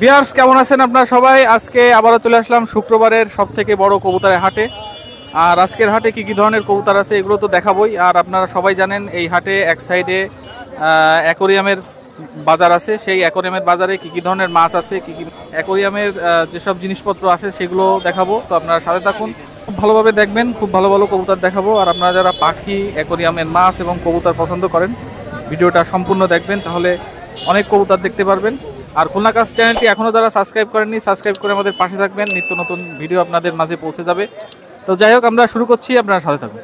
Viewers কেমন আছেন আপনারা সবাই? আজকে আবারও চলে আসলাম শুক্রবারের সবথেকে বড় কবুতরের হাটে। আর আজকের হাটে কি কি ধরনের কবুতর আছে এগুলো তো দেখাবোই। আর আপনারা সবাই জানেন এই হাটে এক সাইডে অ্যাকোরিয়ামের বাজার আছে। সেই অ্যাকোরিয়ামের বাজারে কি কি ধরনের মাছ আছে, কি কি অ্যাকোরিয়ামের যেসব জিনিসপত্র আছে সেগুলো দেখাবো। তো আপনারা সাথে থাকুন, খুব ভালোভাবে দেখবেন, খুব ভালো ভালো কবুতর দেখাবো। আর আপনারা যারা পাখি, অ্যাকোরিয়ামের মাছ এবং কবুতর পছন্দ করেন ভিডিওটা সম্পূর্ণ দেখবেন, তাহলে অনেক কবুতর দেখতে পারবেন। আর খুলনা কাজ চ্যানেলটি এখনও যারা সাবস্ক্রাইব করেননি, সাবস্ক্রাইব করে আমাদের পাশে থাকবেন, নিত্য নতুন ভিডিও আপনাদের মাঝে পৌঁছে যাবে। তো যাই হোক, আমরা শুরু করছি, আপনারা সাথে থাকুন।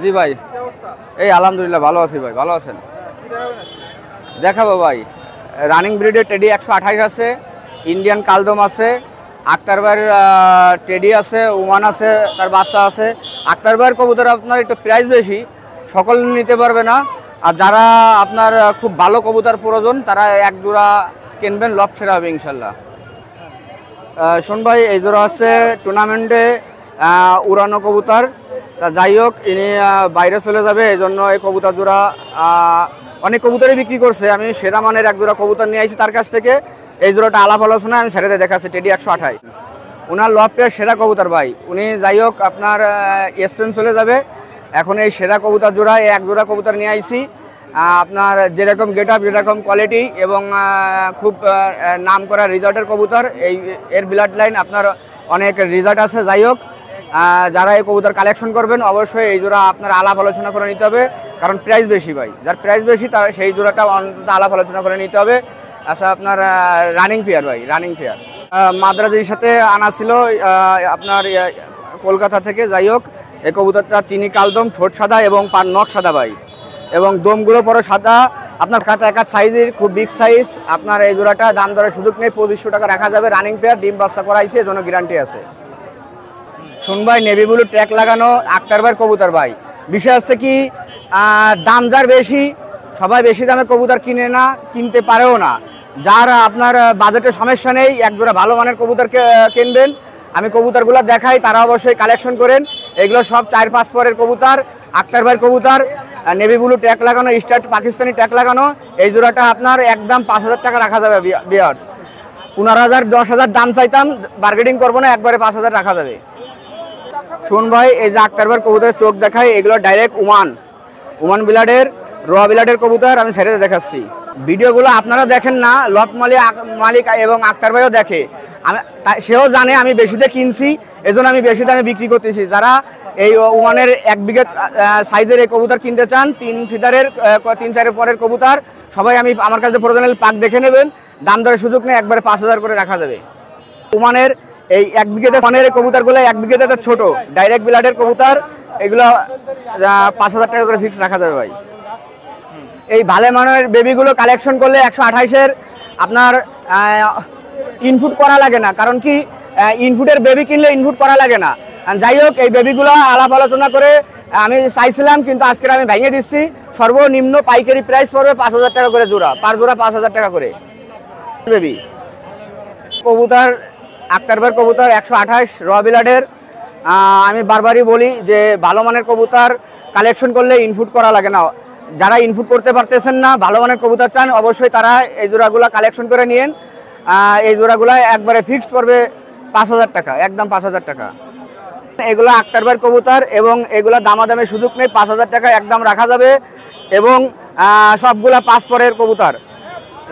জি ভাই, এই আলহামদুলিল্লাহ ভালো আছি ভাই। ভালো আছেন? দেখাবো ভাই, রানিং ব্রিডের টেডি 128 আছে, ইন্ডিয়ান কালদম আছে, আক্তার ভাইয়ের টেডি আছে, ওমান আছে, তার বাচ্চা আছে। আক্তার ভাইয়ের কবুতর আপনার একটু প্রাইস বেশি, সকল নিতে পারবে না। আর যারা আপনার খুব ভালো কবুতর প্রয়োজন তারা এক জোড়া কিনবেন, লব সেরা হবে ইনশাল্লাহ। শোন ভাই, এই জোড়া হচ্ছে টুর্নামেন্টে উড়ানো কবুতর। তা যাই হোক, ইনি বাইরে চলে যাবে, এই জন্য এই কবুতর জোড়া অনেক কবুতরই বিক্রি করছে। আমি সেরা মানের এক জোড়া কবুতর নিয়ে আসি তার কাছ থেকে। এই জোড়াটা আলাপ আলোচনায় আমি ছেড়ে দেখাচ্ছি, টেডি 128। ওনার লফটের সেরা কবুতর ভাই। উনি যাই হোক আপনার স্পেন চলে যাবে, এখন এই সেরা কবুতর জোড়া এক জোড়া কবুতর নিয়ে আইছি। আপনার যেরকম গেট আপ, যেরকম কোয়ালিটি এবং খুব নাম করা রিজর্টের কবুতর। এর ব্লাড লাইন আপনার অনেক রিজর্ট আছে। যাই হোক, যারা এই কবুতর কালেকশন করবেন অবশ্যই এই জোড়া আপনার আলাপ আলোচনা করে নিতে হবে, কারণ প্রাইস বেশি ভাই। যার প্রাইস বেশি তার সেই জোড়াটা অন্তত আলাপ আলোচনা করে নিতে হবে। আচ্ছা, আপনার রানিং পেয়ার ভাই, রানিং পেয়ার মাদ্রাজির সাথে আনা ছিল আপনার কলকাতা থেকে। যাই হোক, এই কবুতরটা চিনি কালদম, ঠোঁট সাদা এবং পার নখ সাদা ভাই, এবং দমগুলো পরে সাদা। আপনার খাতা একা সাইজের, খুব বিগ সাইজ। আপনার এই জোড়াটা দাম দরের সুযোগ নেই, 2500 টাকা রাখা যাবে। রানিং পেয়ার, ডিম বাচ্চা করাইছে, এজন্য গ্যারান্টি আছে। শুন ভাই, নেভি ব্লু ট্যাগ লাগানো আক্তার ভাইয়ের কবুতর ভাই। বিষয় হচ্ছে কি, দাম যার বেশি, সবাই বেশি দামে কবুতর কিনে না, কিনতে পারেও না। যার আপনার বাজেটের সমস্যা নেই, এক জোড়া ভালো মানের কবুতর কিনবেন। আমি কবুতরগুলো দেখাই, তারা অবশ্যই কালেকশন করেন। এগুলো সব 4-5 পরের কবুতর, আক্তার ভাইয়ের কবুতর, নেভি ব্লু ট্যাগ লাগানো, স্টার্ট পাকিস্তানি ট্যাগ লাগানো। এই জোড়াটা আপনার একদম 5000 টাকা রাখা যাবে বিয়ার্স। 15,000 10,000 দাম চাইতাম, বার্গেনিং করবো না, একবারে 5000 রাখা যাবে। শুন ভাই, এই যে আক্তার ভাইয়ের কবুতরের চোখ দেখাই, এগুলো ডাইরেক্ট ওমান বিলাডের, র বিলাডের কবুতর। আমি ছেড়ে দেখাচ্ছি। ভিডিওগুলো আপনারা দেখেন না, লট মালিক এবং আক্তার ভাইও দেখে। সেও জানে আমি বেশিতে কিনছি, এজন্য আমি বেশি দামে বিক্রি করতেছি। যারা এই ওমানের 1 বিঘা সাইজের এই কবুতর কিনতে চান, 3 ফিদারের 3-4 পরের কবুতর, সবাই আমি আমার কাছে প্রয়োজনীয় পাক দেখে নেবেন। দাম দরের সুযোগ নেই, একবারে 5000 করে রাখা যাবে। ওমানের এই 1 বিঘাতে মানের কবুতরগুলো 1 বিঘাতে ছোট, ডাইরেক্ট বিলাডের কবুতর। এগুলো 5000 টাকা করে ফিক্স রাখা যাবে ভাই। এই ভালো মানের বেবিগুলো কালেকশন করলে 128-এর আপনার ইনপুট করা লাগে না। কারণ কি, ইনপুটের বেবি কিনলে ইনপুট করা লাগে না। যাই হোক, এই বেবিগুলো আলাপ আলোচনা করে আমি চাইছিলাম, কিন্তু আজকে আমি ভেঙে দিচ্ছি। সর্বনিম্ন পাইকারি প্রাইস পড়বে 5000 টাকা করে জোড়া, পার জোড়া 5000 টাকা করে বেবি কবুতর। আক্তার ভাইয়ের কবুতর 128 র বিলাডের। আমি বারবারই বলি যে ভালো মানের কবুতর কালেকশন করলে ইনপুট করা লাগে না। যারা ইনপুট করতে পারতেছেন না, ভালো মানের কবুতর চান, অবশ্যই তারা এই জোড়াগুলো কালেকশন করে নিন। এই জোড়াগুলো একবারে ফিক্সড পড়বে 5000 টাকা, একদম 5000 টাকা। এগুলো আক্তার ভাইয়ের কবুতর এবং এগুলো দামাদামের সুযোগ নেই, 5000 টাকা একদম রাখা যাবে। এবং সবগুলা 5 পরের কবুতর,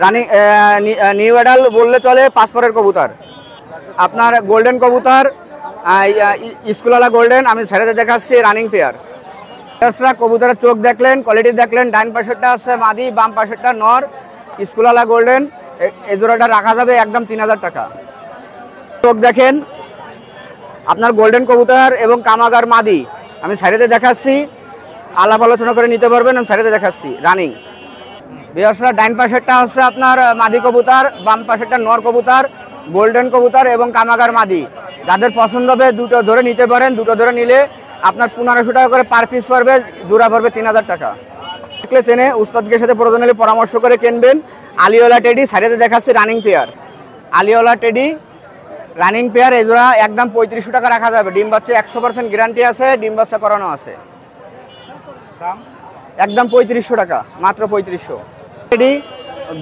রানিং নিউ অ্যাডাল বললে চলে, 5 পরের কবুতর। আপনার গোল্ডেন কবুতর, স্কুলওয়ালা গোল্ডেন, আমি ছেড়ে দেখাচ্ছি, রানিং পেয়ার। কবুতরের চোখ দেখলেন, কোয়ালিটি দেখলেন। ডাইন পাশেরটা আছে মাদি, বাম পাশেরটা নর, স্কুলওয়ালা গোল্ডেন। এই জোড়াটা রাখা যাবে একদম 3000 টাকা। চোখ দেখেন, আপনার গোল্ডেন কবুতর এবং কামাগার মাদি, আমি ছেড়ে দেখাচ্ছি, আলাপ আলোচনা করে নিতে পারবেন। আমি ছেড়ে দেখাচ্ছি, রানিং। বিয়ার্সরা, ডাইন পাশেরটা হচ্ছে আপনার মাদি কবুতর, বাম পাশেরটা নর কবুতর, গোল্ডেন কবুতর এবং কামাগার মাদি। যাদের পছন্দ হবে দুটো ধরে নিতে পারেন। দুটো ধরে নিলে আপনার 1500 টাকা করে পার পিস পড়বে, জোড়া পড়বে 3000 টাকা। দেখলে চেনে, উস্তাদকে সাথে প্রয়োজনীয় পরামর্শ করে কিনবেন। আলিওলা টেডি সাইডে দেখাচ্ছি, রানিং পেয়ার। আলিওলা টেডি রানিং পেয়ার, এই জোড়া একদম 3500 টাকা রাখা যাবে। ডিম বাচ্চা 100% গ্যারান্টি আছে, ডিম বাচ্চা করানো আছে। একদম 3500 টাকা, মাত্র 3500। টেডি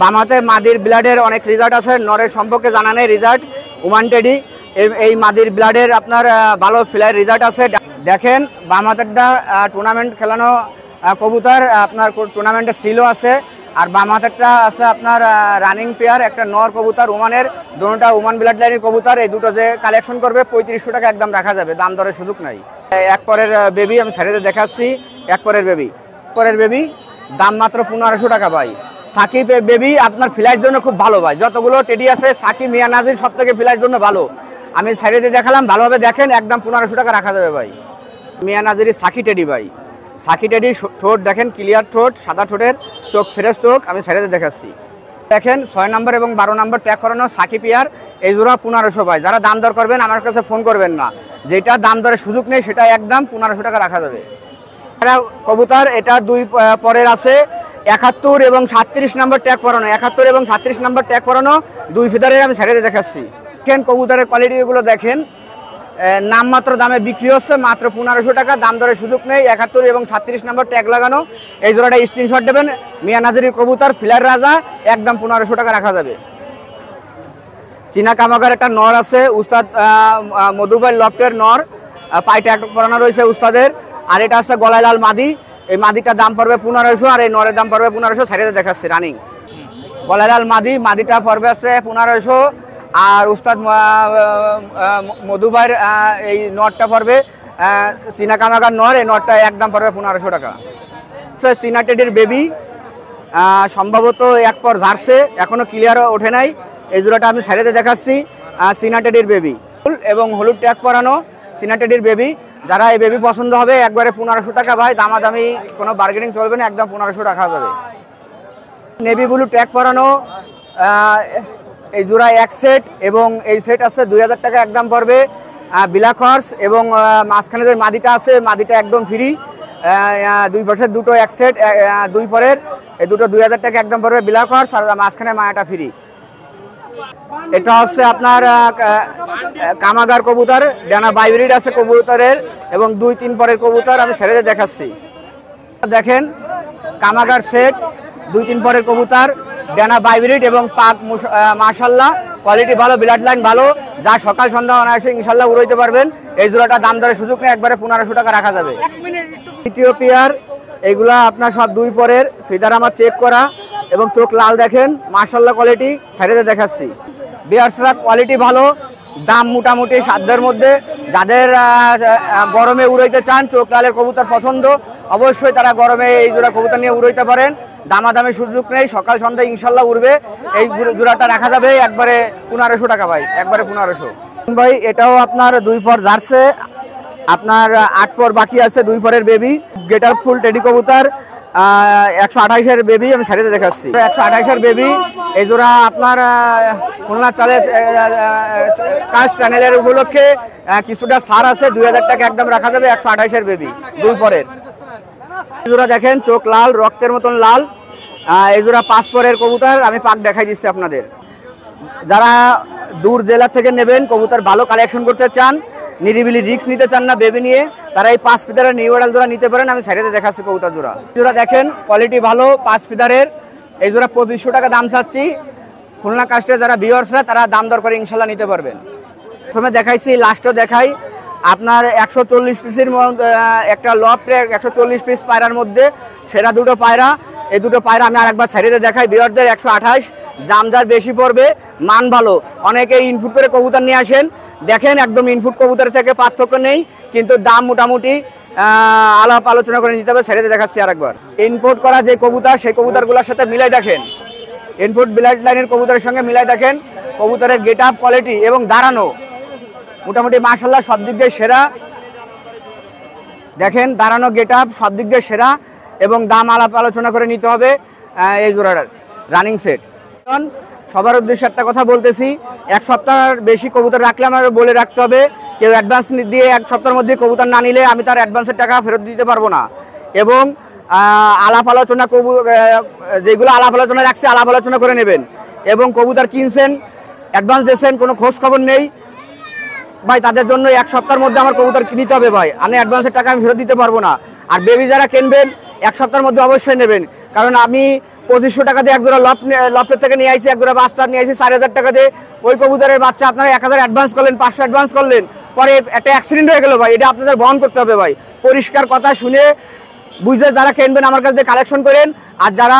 বাম হাতে মাদির ব্লাডের অনেক রেজাল্ট আছে, নরের সম্পর্কে জানা নেই রেজাল্ট। ওমান টেডি, এই মাদির ব্লাডের আপনার ভালো ফ্লাইয়ের রেজাল্ট আছে। দেখেন বাম হাতেরটা টুর্নামেন্ট খেলানো কবুতর, আপনার টুর্নামেন্টে সিলও আছে। আর বাম হাতেরটা আছে আপনার রানিং পেয়ার, একটা নর কবুতর ওমানের, দুটোটা ওমান ব্লাড লাইনের কবুতর। এই দুটো যে কালেকশন করবে 3500 টাকা একদম রাখা যাবে, দাম দরের সুযোগ নাই। এক পরের বেবি আমি ছেড়ে দেখাচ্ছি, এক পরের বেবি দাম মাত্র 1500 টাকা ভাই। সাকিব বেবি আপনার ফ্লাইয়ের জন্য খুব ভালো ভাই, যতগুলো টেডি আছে সাকিব মিয়া নাজির সব থেকে ফ্লাইয়ের জন্য ভালো। আমি ছেড়ে দেখালাম, ভালোভাবে দেখেন, একদম 1500 টাকা রাখা যাবে ভাই। মিয়া নাজিরি সাকি টেডি ভাই, সাকি টেডি ঠোঁট দেখেন ক্লিয়ার ঠোঁট, সাদা ঠোঁটের চোখ, ফ্রেশ চোখ। আমি ছেড়ে দেখাচ্ছি, দেখেন 6 নম্বর এবং 12 নম্বর ট্যাগ করানো সাকি পেয়ার, এই জোড়া 1500 ভাই। যারা দাম দর করবেন আমার কাছে ফোন করবেন না, যেটা দাম দরের সুযোগ নেই সেটা একদম 1500 টাকা রাখা যাবে। কবুতর এটা 2 পরের আছে, 71 এবং 37 নম্বর ট্যাগ করানো, 71 এবং 37 নম্বর ট্যাগ করানো 2 ফিদারের আমি ছেড়ে দেখাচ্ছি। দেখেন কবুতরের কোয়ালিটিগুলো দেখেন, নামমাত্র দামে বিক্রি হচ্ছে মাত্র 1500 টাকা, দাম দরের সুযোগ নেই। 71 এবং 37 নম্বর ট্যাগ লাগানো, এই জোড়াটা স্ক্রিনশট দেবেন। মিয়া নাজিরের কবুতর ফিলার রাজা, একদম 1500 টাকা রাখা যাবে। চীনা কামাগার একটা নর আছে, উস্তাদ মধুবাই লফটের নর, পায়ে ট্যাগ করানো রয়েছে উস্তাদের। আর এটা আছে গলায় লাল মাদি, এই মাদিটার দাম পড়বে 1500, আর এই নরের দাম পড়বে 1500। ছেড়ে দেখাচ্ছি রানিং গলায় লাল মাদিটা পড়বে আছে 1500, আর উস্তাদ মধুবাইয়ের এই নটটা পড়বে চীনা কামাগার নর, এই নটটা একদম পড়বে 1500 টাকা। চীনা টেডির বেবি সম্ভবত এক পর ঝাড়ছে, এখনো ক্লিয়ার ওঠে নাই, এই জোড়াটা আমি ছেড়ে দেখাচ্ছি। চীনা টেডির বেবি এবং হলুদ ট্যাগ পরানো চীনা টেডির বেবি, যারা এই বেবি পছন্দ হবে একবারে 1500 টাকা ভাই, দামাদামি কোনো বার্গেনিং চলবে না, একদম 1500 টাকা যাবে। নেভি ব্লু ট্যাগ পরানো এই জোড়া এক সেট, এবং এই সেট আছে 2000 টাকা একদম পড়বে। ব্ল্যাক হর্স এবং মাঝখানে যে মাদিটা আছে, মাদিটা একদম ফ্রি। 2 পাশের দুটো এক সেট, 2 পরের, এই দুটো 2000 টাকা একদম পড়বে ব্ল্যাক হর্স, আর মাঝখানে মায়াটা ফ্রি। এটা হচ্ছে আপনার কামাগার কবুতর, ডানা বাইব্রিড আছে কবুতরের, এবং 2-3 পরের কবুতর আমি ছেড়ে দেখাচ্ছি। দেখেন কামাগার সেট, 2-3 পরের কবুতর, ডানা বাইব্রিড এবং পাক মাশাআল্লাহ কোয়ালিটি ভালো, ব্লাড লাইন ভালো, যা সকাল সন্ধ্যা অনায়াসে ইনশাল্লাহ উড়াইতে পারবেন। এই জোড়াটা দাম দরের সুযোগ নেই, একবারে 1500 টাকা রাখা যাবে। দ্বিতীয় পেয়ার এইগুলা আপনার সব 2 পরের, ফিদার আমার চেক করা এবং চোখ লাল দেখেন মাশাআল্লাহ কোয়ালিটি, ছেড়ে দেখাচ্ছি। বিয়ার্সরা কোয়ালিটি ভালো, দাম মোটামুটি সাধ্যের মধ্যে। যাদের গরমে উড়াইতে চান, চোখ লালের কবুতর পছন্দ, অবশ্যই তারা গরমে এই জোড়া কবুতর নিয়ে উড়াইতে পারেন, দামাদামি সুযোগ নেই, সকাল সন্ধ্যা ইনশাল্লাহ উড়বে। এই জোড়াটা রাখা যাবে একবারে 1500 টাকা ভাই, একবারে 1500 ভাই। এটাও আপনার 2 পর জার্সে, আপনার 8 পর বাকি আছে, 2 পরের বেবি, গেটার ফুল টেডি কবুতর, 128-এর বেবি আমি ছেড়ে দেখাচ্ছি। 128-এর বেবি, এই জোড়া আপনার খুলনা কাজ চ্যানেলের উপলক্ষে কিছুটা ছাড় আছে, 2000 টাকা একদম রাখা যাবে। 128-এর বেবি, 2 পরের। এই জোড়া দেখেন চোখ লাল, রক্তের মতন লাল, এই জোড়া 5 পরের কবুতর, আমি পাক দেখাই দিচ্ছি আপনাদের। যারা দূর জেলা থেকে নেবেন, কবুতর ভালো কালেকশন করতে চান, নিরিবিলি রিস্ক নিতে চান না বেবি নিয়ে, তারা এই 5 ফিদারের নিউ অ্যাডাল জোড়া নিতে পারেন। আমি সাইডে দেখাচ্ছি কবুতর জোড়া দেখেন কোয়ালিটি ভালো, 5 ফিদারের, এই জোড়া 2500 টাকা দাম চাচ্ছি। খুলনা কাস্টে যারা ভিউয়ার্সরা তারা দাম দর করে ইনশাল্লাহ নিতে পারবেন। প্রথমে দেখাইছি, লাস্টও দেখাই আপনার 140 পিসের একটা লফটে 140 পিস পায়রার মধ্যে সেরা দুটো পায়রা, এই দুটো পায়রা আমি আরেকবার সাইডে দেখাই। ভিউয়ারদের 128, দাম দর বেশি পড়বে, মান ভালো। অনেকে ইনপুট করে কবুতর নিয়ে আসেন, দেখেন একদম ইনপুট কবুতর থেকে পার্থক্য নেই, কিন্তু দাম মোটামুটি আলাপ আলোচনা করে নিতে হবে। ছেড়ে দেখাচ্ছি আরেকবার। ইনপুট করা যে কবুতর, সেই কবুতরগুলোর সাথে মিলাই দেখেন, ইনপুট ব্লাড লাইনের কবুতরের সঙ্গে মিলাই দেখেন, কবুতরের গেট আপ কোয়ালিটি এবং দাঁড়ানো মোটামুটি মাশাআল্লাহ সব দিক দিয়ে সেরা। দেখেন দাঁড়ানো গেট আপ সব দিক দিয়ে সেরা, এবং দাম আলাপ আলোচনা করে নিতে হবে। এই জোড়াটার রানিং সেট। সবার উদ্দেশ্যে একটা কথা বলতেছি, 1 সপ্তাহের বেশি কবুতর রাখলে আমার বলে রাখতে হবে, কেউ অ্যাডভান্স দিয়ে 1 সপ্তাহের মধ্যে কবুতর না নিলে আমি তার অ্যাডভান্সের টাকা ফেরত দিতে পারবো না। এবং আলাপ আলোচনা যেগুলো আলাপ আলোচনা রাখছে আলাপ আলোচনা করে নেবেন। এবং কবুতর কিনছেন, অ্যাডভান্স দিয়েছেন, কোনো খোঁজ খবর নেই ভাই, তাদের জন্য 1 সপ্তাহের মধ্যে আমার কবুতর কিনতে হবে ভাই, আমি অ্যাডভান্সের টাকা আমি ফেরত দিতে পারবো না। আর বেবি যারা কিনবেন 1 সপ্তাহের মধ্যে অবশ্যই নেবেন, কারণ আমি 2500 টাকা দিয়ে এক জোড়া লফটের থেকে নিয়ে আইছি, এক জোড়া বাচ্চা নিয়ে আইছি 4000 টাকা দিয়ে। ওই কবুতরের বাচ্চা আপনারা 1000 অ্যাডভান্স করলেন, 500 অ্যাডভান্স করলেন, পরে একটা অ্যাক্সিডেন্ট হয়ে গেল ভাই, এটা আপনাদের বহন করতে হবে ভাই। পরিষ্কার কথা শুনে বুঝে যারা কিনবেন আমার কাছে কালেকশন করেন, আর যারা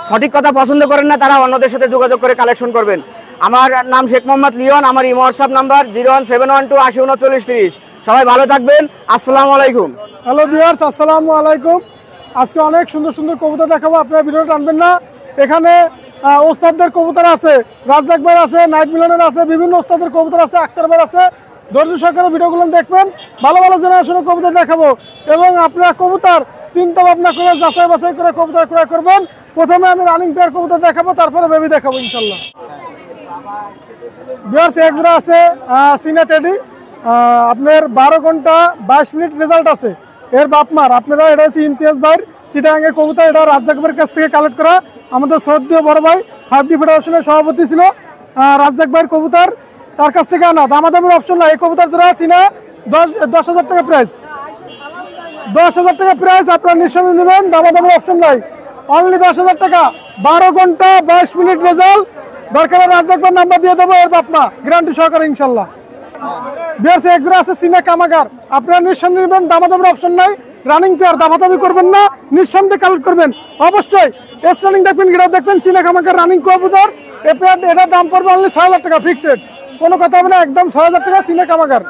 সঠিক কথা পছন্দ করেন না তারা অন্যদের সাথে যোগাযোগ করে কালেকশন করবেন। আমার নাম শেখ মোহাম্মদ লিওন, আমার ইমো হোয়াটসঅ্যাপ নাম্বার 01712 80 39 30। সবাই ভালো থাকবেন, আসসালামু আলাইকুম। হ্যালো ভিউয়ার্স, আসসালামু আলাইকুম। আজকে অনেক সুন্দর সুন্দর কবুতর দেখাবো, আপনারা ভিডিওটা টানবেন না। এখানে ওস্তাদদের কবুতর আছে, রাজ্জাক ভাই আছে, নাইট মিলনের আছে, বিভিন্ন ওস্তাদের কবুতর আছে, আক্তার ভাই আছে। ধৈর্য সহকারে ভিডিওগুলো দেখবেন, ভালো ভালো জেনারেশনের কবুতর দেখাবো এবং আপনারা কবুতর চিন্তা ভাবনা করে যাচাই বাছাই করে কবুতর ক্রয় করবেন। প্রথমে আমি রানিং পেয়ার কবুতর দেখাবো, তারপরে বেবি দেখাবো ইনশাল্লাহ। ভিউয়ার্স, এক জোড়া আছে সিনা টেডি, আপনার 12 ঘন্টা 22 মিনিট রেজাল্ট আছে। এর বাপমার আপনারা, এটা হচ্ছে ইমতিয়াজ ভাইয়ের চিটাগাঙ্গের কবুতর, এটা রাজ্জাক ভাইয়ের কাছ থেকে কালেক্ট করা। আমাদের সৌদি বড় ভাই 5D ফেডারেশনের সভাপতি ছিল রাজ্জাক ভাইয়ের কবুতর, তার কাছ থেকে আনা। দামাদামের অপশন নাই, এই কবুতর জোড়া চিনা 10,000 টাকা প্রাইস, 10,000 টাকা প্রাইস। আপনারা নিঃসন্দেহে নেবেন, দামাদামের অপশন নাই, অনলি 10,000 টাকা। 12 ঘন্টা 22 মিনিট রেজাল্ট। দরকার রাজ্জাক ভাইয়ের নাম্বার দিয়ে দেবো, এর বাপমা গ্যারান্টি সহকারে ইনশাল্লাহ। বেশ এক জোড়া আছে সিনা কামাগার, আপনারা নিঃসন্দেহে নেবেন, দামাদামের অপশন নাই। রানিং পেয়ার, দামাদামি করবেন না, নিঃসন্দেহে কালেক্ট করবেন অবশ্যই। এস রানিং দেখবেন, গিরাপ দেখবেন, চীনা কামাগার রানিং কবুতর। এটার দাম পড়বে অনলি 6,000 টাকা ফিক্সড, কোনো কথা হবে না, একদম 6,000 টাকা চীনা কামাগার।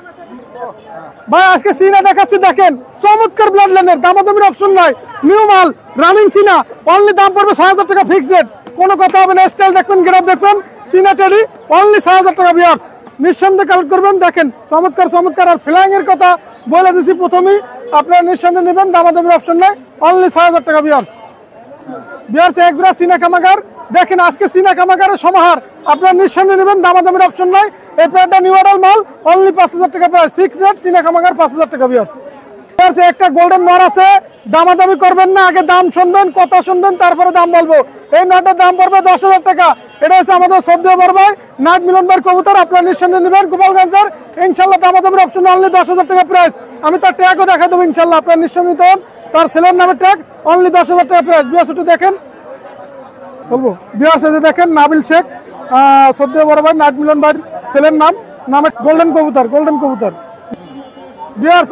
ভাই আজকে চীনা দেখাচ্ছি, দেখেন চমৎকার ব্লাড লাইনের, দামাদামের অপশন নাই, নিউ মাল রানিং চীনা, অনলি দাম পড়বে 6,000 টাকা ফিক্সড, কোনো কথা হবে না। স্টাইল দেখবেন, গিরাপ দেখবেন, চীনা টেডি অনলি 6,000 টাকা ভিউয়ার্স, নিঃসন্দেহে কালেক্ট করবেন। দেখেন চমৎকার চমৎকার। আর ফ্লাইং এর কথা বলে দিছি প্রথমেই, আপনারা নিঃসন্দেহে নেবেন, দামাদামের অপশন নাই, অনলি 6,000 টাকা ভিউয়ার্স। ভিউয়ার্স, এক জোড়া চীনা কামাগার দেখেন, আজকে চীনা কামাগারের সমাহার, আপনারা নিঃসন্দেহে নেবেন, দামাদামের অপশন নাই। এই পেয়ারটা নিউ অর্ডার মাল, অনলি 5,000 টাকা প্রাইস, ফিক্সড রেট, চীনা কামাগার 5,000 টাকা ভিউয়ার্স। একটা গোল্ডেন নর আছে, দামাদামি করবেন না, আগে দাম শুনবেন, কথা শুনবেন, তারপরে দাম বলবো। এই নরটার দাম পড়বে 10,000 টাকা। এটা হচ্ছে আমাদের সদ্য বড় ভাই নাইট মিলন ভাইয়ের কবুতর, আপনারা নিঃসন্দেহে নেবেন, গোপালগঞ্জের ইনশাল্লাহ। দামাদামের অপশন অনলি 10,000 টাকা প্রাইস। আমি তার ট্যাগও দেখা দেবো ইনশাল্লাহ, আপনারা নিঃসন্দেহে হন, তার ছেলের নামে ট্যাগ, অনলি 10,000 টাকা প্রাইস। বিয়াস একটু দেখেন, বলবো বিয়াস এই যে দেখেন, নাবিল শেখ, সদ্য বড় ভাই নাইট মিলন ভাইয়ের ছেলের নামে গোল্ডেন কবুতর, গোল্ডেন কবুতর। ভিউয়ার্স,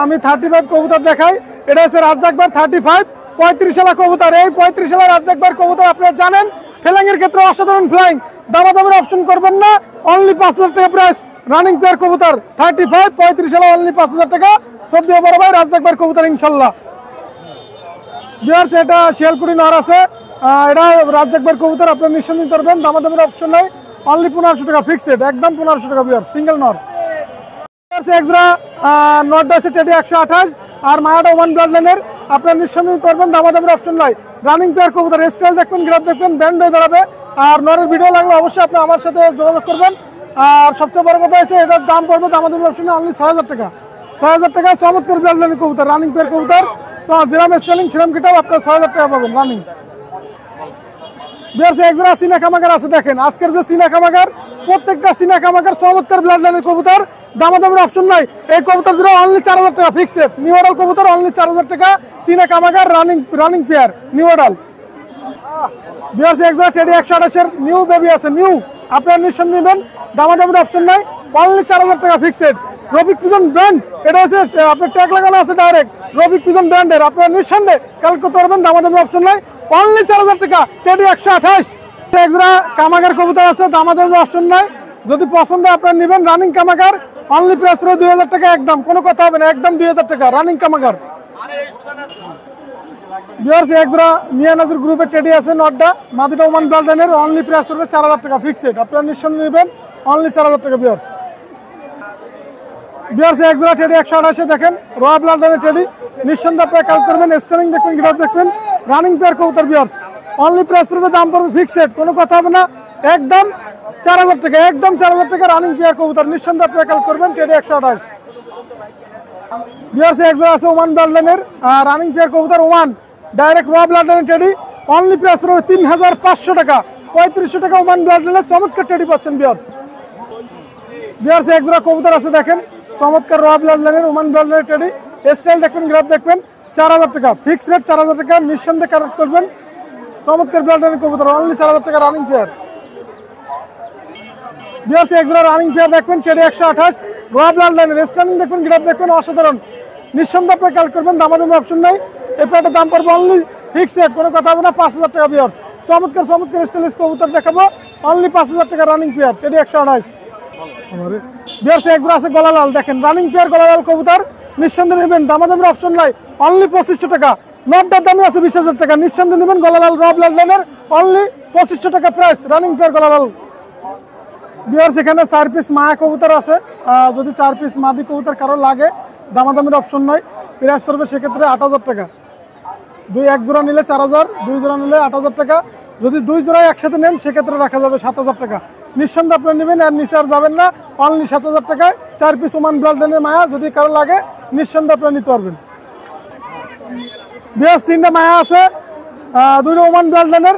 আমি 35 কবুতর দেখাই, এটা হচ্ছে রাজ্জাক ভাই 35 35 সালা কবুতর। এই 35 সালা রাজ্জাক ভাইয়ের কবুতর আপনারা জানেন, ফ্লাইং এর ক্ষেত্রে অসাধারণ ফ্লাইং, দামাদামের অপশন করবেন না, অনলি 5,000 টাকা প্রাইস। রানিং পেয়ার কবুতর 35 সালা, অনলি 5,000 টাকা, সদ্য বড় ভাই রাজ্জাক ভাইয়ের কবুতর ইনশাল্লাহ। ভিউয়ার্স, এটা শিয়ালকুড়ি নর আছে, এটা রাজ্জাক ভাইয়ের কবুতর, আপনারা নিঃসন্দেহে করবেন, দামাদামের অপশন নাই, অনলি 1,500 টাকা ফিক্সড, একদম 1,500 টাকা ভিউয়ার্স, সিঙ্গেল নর। এক্সট্রা নটটা আছে টেডি 128, আর মায়াটা ওয়ান ব্লাড লাইনের, আপনারা নিঃসন্দেহে করবেন, দামাদামের অপশন নাই। রানিং পেয়ার কবুতর, স্টাইল দেখবেন, গ্রাফ দেখবেন, ব্যান্ড হয়ে দাঁড়াবে। আর নরের ভিডিও লাগলে অবশ্যই আপনি আমার সাথে যোগাযোগ করবেন। আর সবচেয়ে বড় কথা হচ্ছে এটার দাম পড়বে দামাদামের অপশনে অনলি 6,000 টাকা, 6,000 টাকা। চমৎকার ব্লাড লাইনের কবুতর, রানিং পেয়ার কবুতর, যেরাম স্টাইলিং সেরাম কিটাও আপনার 6,000 টাকা পাবেন রানিং। বেশ এক জোড়া চীনা কামাগার আছে, দেখেন আজকের যে চীনা কামাগার, প্রত্যেকটা চীনা কামাগার চমৎকার ব্লাড লাইনের কবুতর, দামাদামের অপশন নাই। এই কবুতর জোড়া অনলি 4,000 টাকা ফিক্সড, নিউ অর্ডার কবুতর, অনলি 4,000 টাকা, চীনা কামাগার রানিং পেয়ার, নিউ অর্ডার। বিয়াস এক জোড়া টেডি 128 নিউ বেবি আছে, নিউ, আপনারা নিঃসন্দেহে নেবেন, দামাদামের অপশন নাই, অনলি 4,000 টাকা ফিক্সড। রবিক পিজন ব্র্যান্ড, এটা হচ্ছে আপনার ট্যাগ লাগানো আছে ডাইরেক্ট, রবিক পিজন ব্র্যান্ডের, আপনারা নিঃসন্দেহে কালেক্ট করতে পারবেন, দামাদামের অপশন নাই, অনলি 4,000 টাকা, টেডি 128। এক জোড়া কামাগার কবুতর আছে, দামাদামের অপশন নাই, যদি পছন্দ আপনারা নেবেন, রানিং কামাগার, অনলি প্রাইস রয়ে 2,000 টাকা, একদম কোনো কথা হবে না, একদম 2,000 টাকা, রানিং কামাগার। ভিউয়ার্স, এক জোড়া মিয়া নাজির গ্রুপের টেডি আছে, নটটা মাদিটা ওমান ব্লাড লাইনের, অনলি প্রাইস রয়ে 4,000 টাকা ফিক্সড, আপনারা নিঃসন্দেহে নেবেন, অনলি 4,000 টাকা। ভিউয়ার্স, এক জোড়া টেডি 128 দেখেন, র ব্লাড লাইনের টেডি, নিঃসন্দেহে আপনারা কালেক্ট করবেন, স্টাইলিং দেখবেন, গ্রাফ দেখবেন, রানিং পেয়ার কবুতর। ভিউয়ার্স, অনলি প্রাইস রয়ে দাম পড়বে ফিক্সড, কোনো কথা হবে না, একদম 4,000 টাকা, একদম 4,000 টাকা, রানিং পেয়ার কবুতর, নিঃসন্দেহে আপনারা কালেক্ট করবেন, টেডি 128। ভিউয়ার্স, এক জোড়া আছে ওমান ব্লাড লাইনের, রানিং পেয়ার কবুতর, ওমান ডাইরেক্ট র ব্লাড লাইনের টেডি, অনলি প্রাইস রয়ে 3,500 টাকা, 3,500 টাকা ওমান ব্লাড লাইনের চমৎকার টেডি পাচ্ছেন। ভিউয়ার্স, এক জোড়া কবুতর আছে, দেখেন চমৎকার র ব্লাড লাইনের ওমান ব্লাড লাইনের টেডি, স্টাইল দেখবেন, গ্রাফ দেখবেন, 4,000 টাকা ফিক্সড রেট, 4,000 টাকা, নিঃসন্দেহে কালেক্ট করবেন, চমৎকার ব্লাড লাইনের কবুতর, অনলি 4000 টাকা রানিং পেয়ার। বিয়ার্স একজোড়া রানিং পেয়ার দেখবেন, টেডি 128 গোয়া ব্লাড লাইনের, স্ট্যান্ডিং দেখবেন, গ্রাফ দেখবেন, অসাধারণ। নিঃসন্দেহে আপনি কালেক্ট করবেন, দামাদামি অপশন নাই। এই পেয়ারটার দাম পড়বে অনলি ফিক্স রেট, কোনো কথা হবে না, 5000 টাকা। বিয়ার্স চমৎকার চমৎকার স্টাইলিশ কবুতর দেখাবো, অনলি 5000 টাকা রানিং পেয়ার, টেডি 128। বিয়ার্স একজোড়া আছে গলালাল, দেখেন রানিং পেয়ার গলালাল কবুতর, নিঃসন্দেহে নেবেন, দামাদামির অপশন নাই, অনলি 2500 টাকা। নটটার দামে আছে 20,000 টাকা, নিঃসন্দেহে নেবেন গলালাল র ব্লাড লাইনের, অনলি 2500 টাকা প্রাইস, রানিং পেয়ার গলালাল। বিয়ার্স এখানে 4 পিস মায়া কবুতর আছে, যদি 4 পিস মাদি কবুতর কারো লাগে দামাদামির অপশন নয়, প্রাইস পড়বে সেক্ষেত্রে 8000 টাকা। এক জোড়া নিলে 4000, 2 জোড়া নিলে 8000 টাকা, যদি 2 জোড়া একসাথে নেন সেক্ষেত্রে রাখা যাবে 7000 টাকা। নিঃসন্দেহে আপনি নেবেন, আর নিচে আর যাবেন না, অনলি 7000 টাকায় 4 পিস ওমান ব্লাড লাইনের মায়া, যদি কারো লাগে নিঃসন্দেহে আপনি নিতে পারবেন। বিয়ার্স 3টা মায়া আছে, 2টা ওমান ব্লাড লাইনের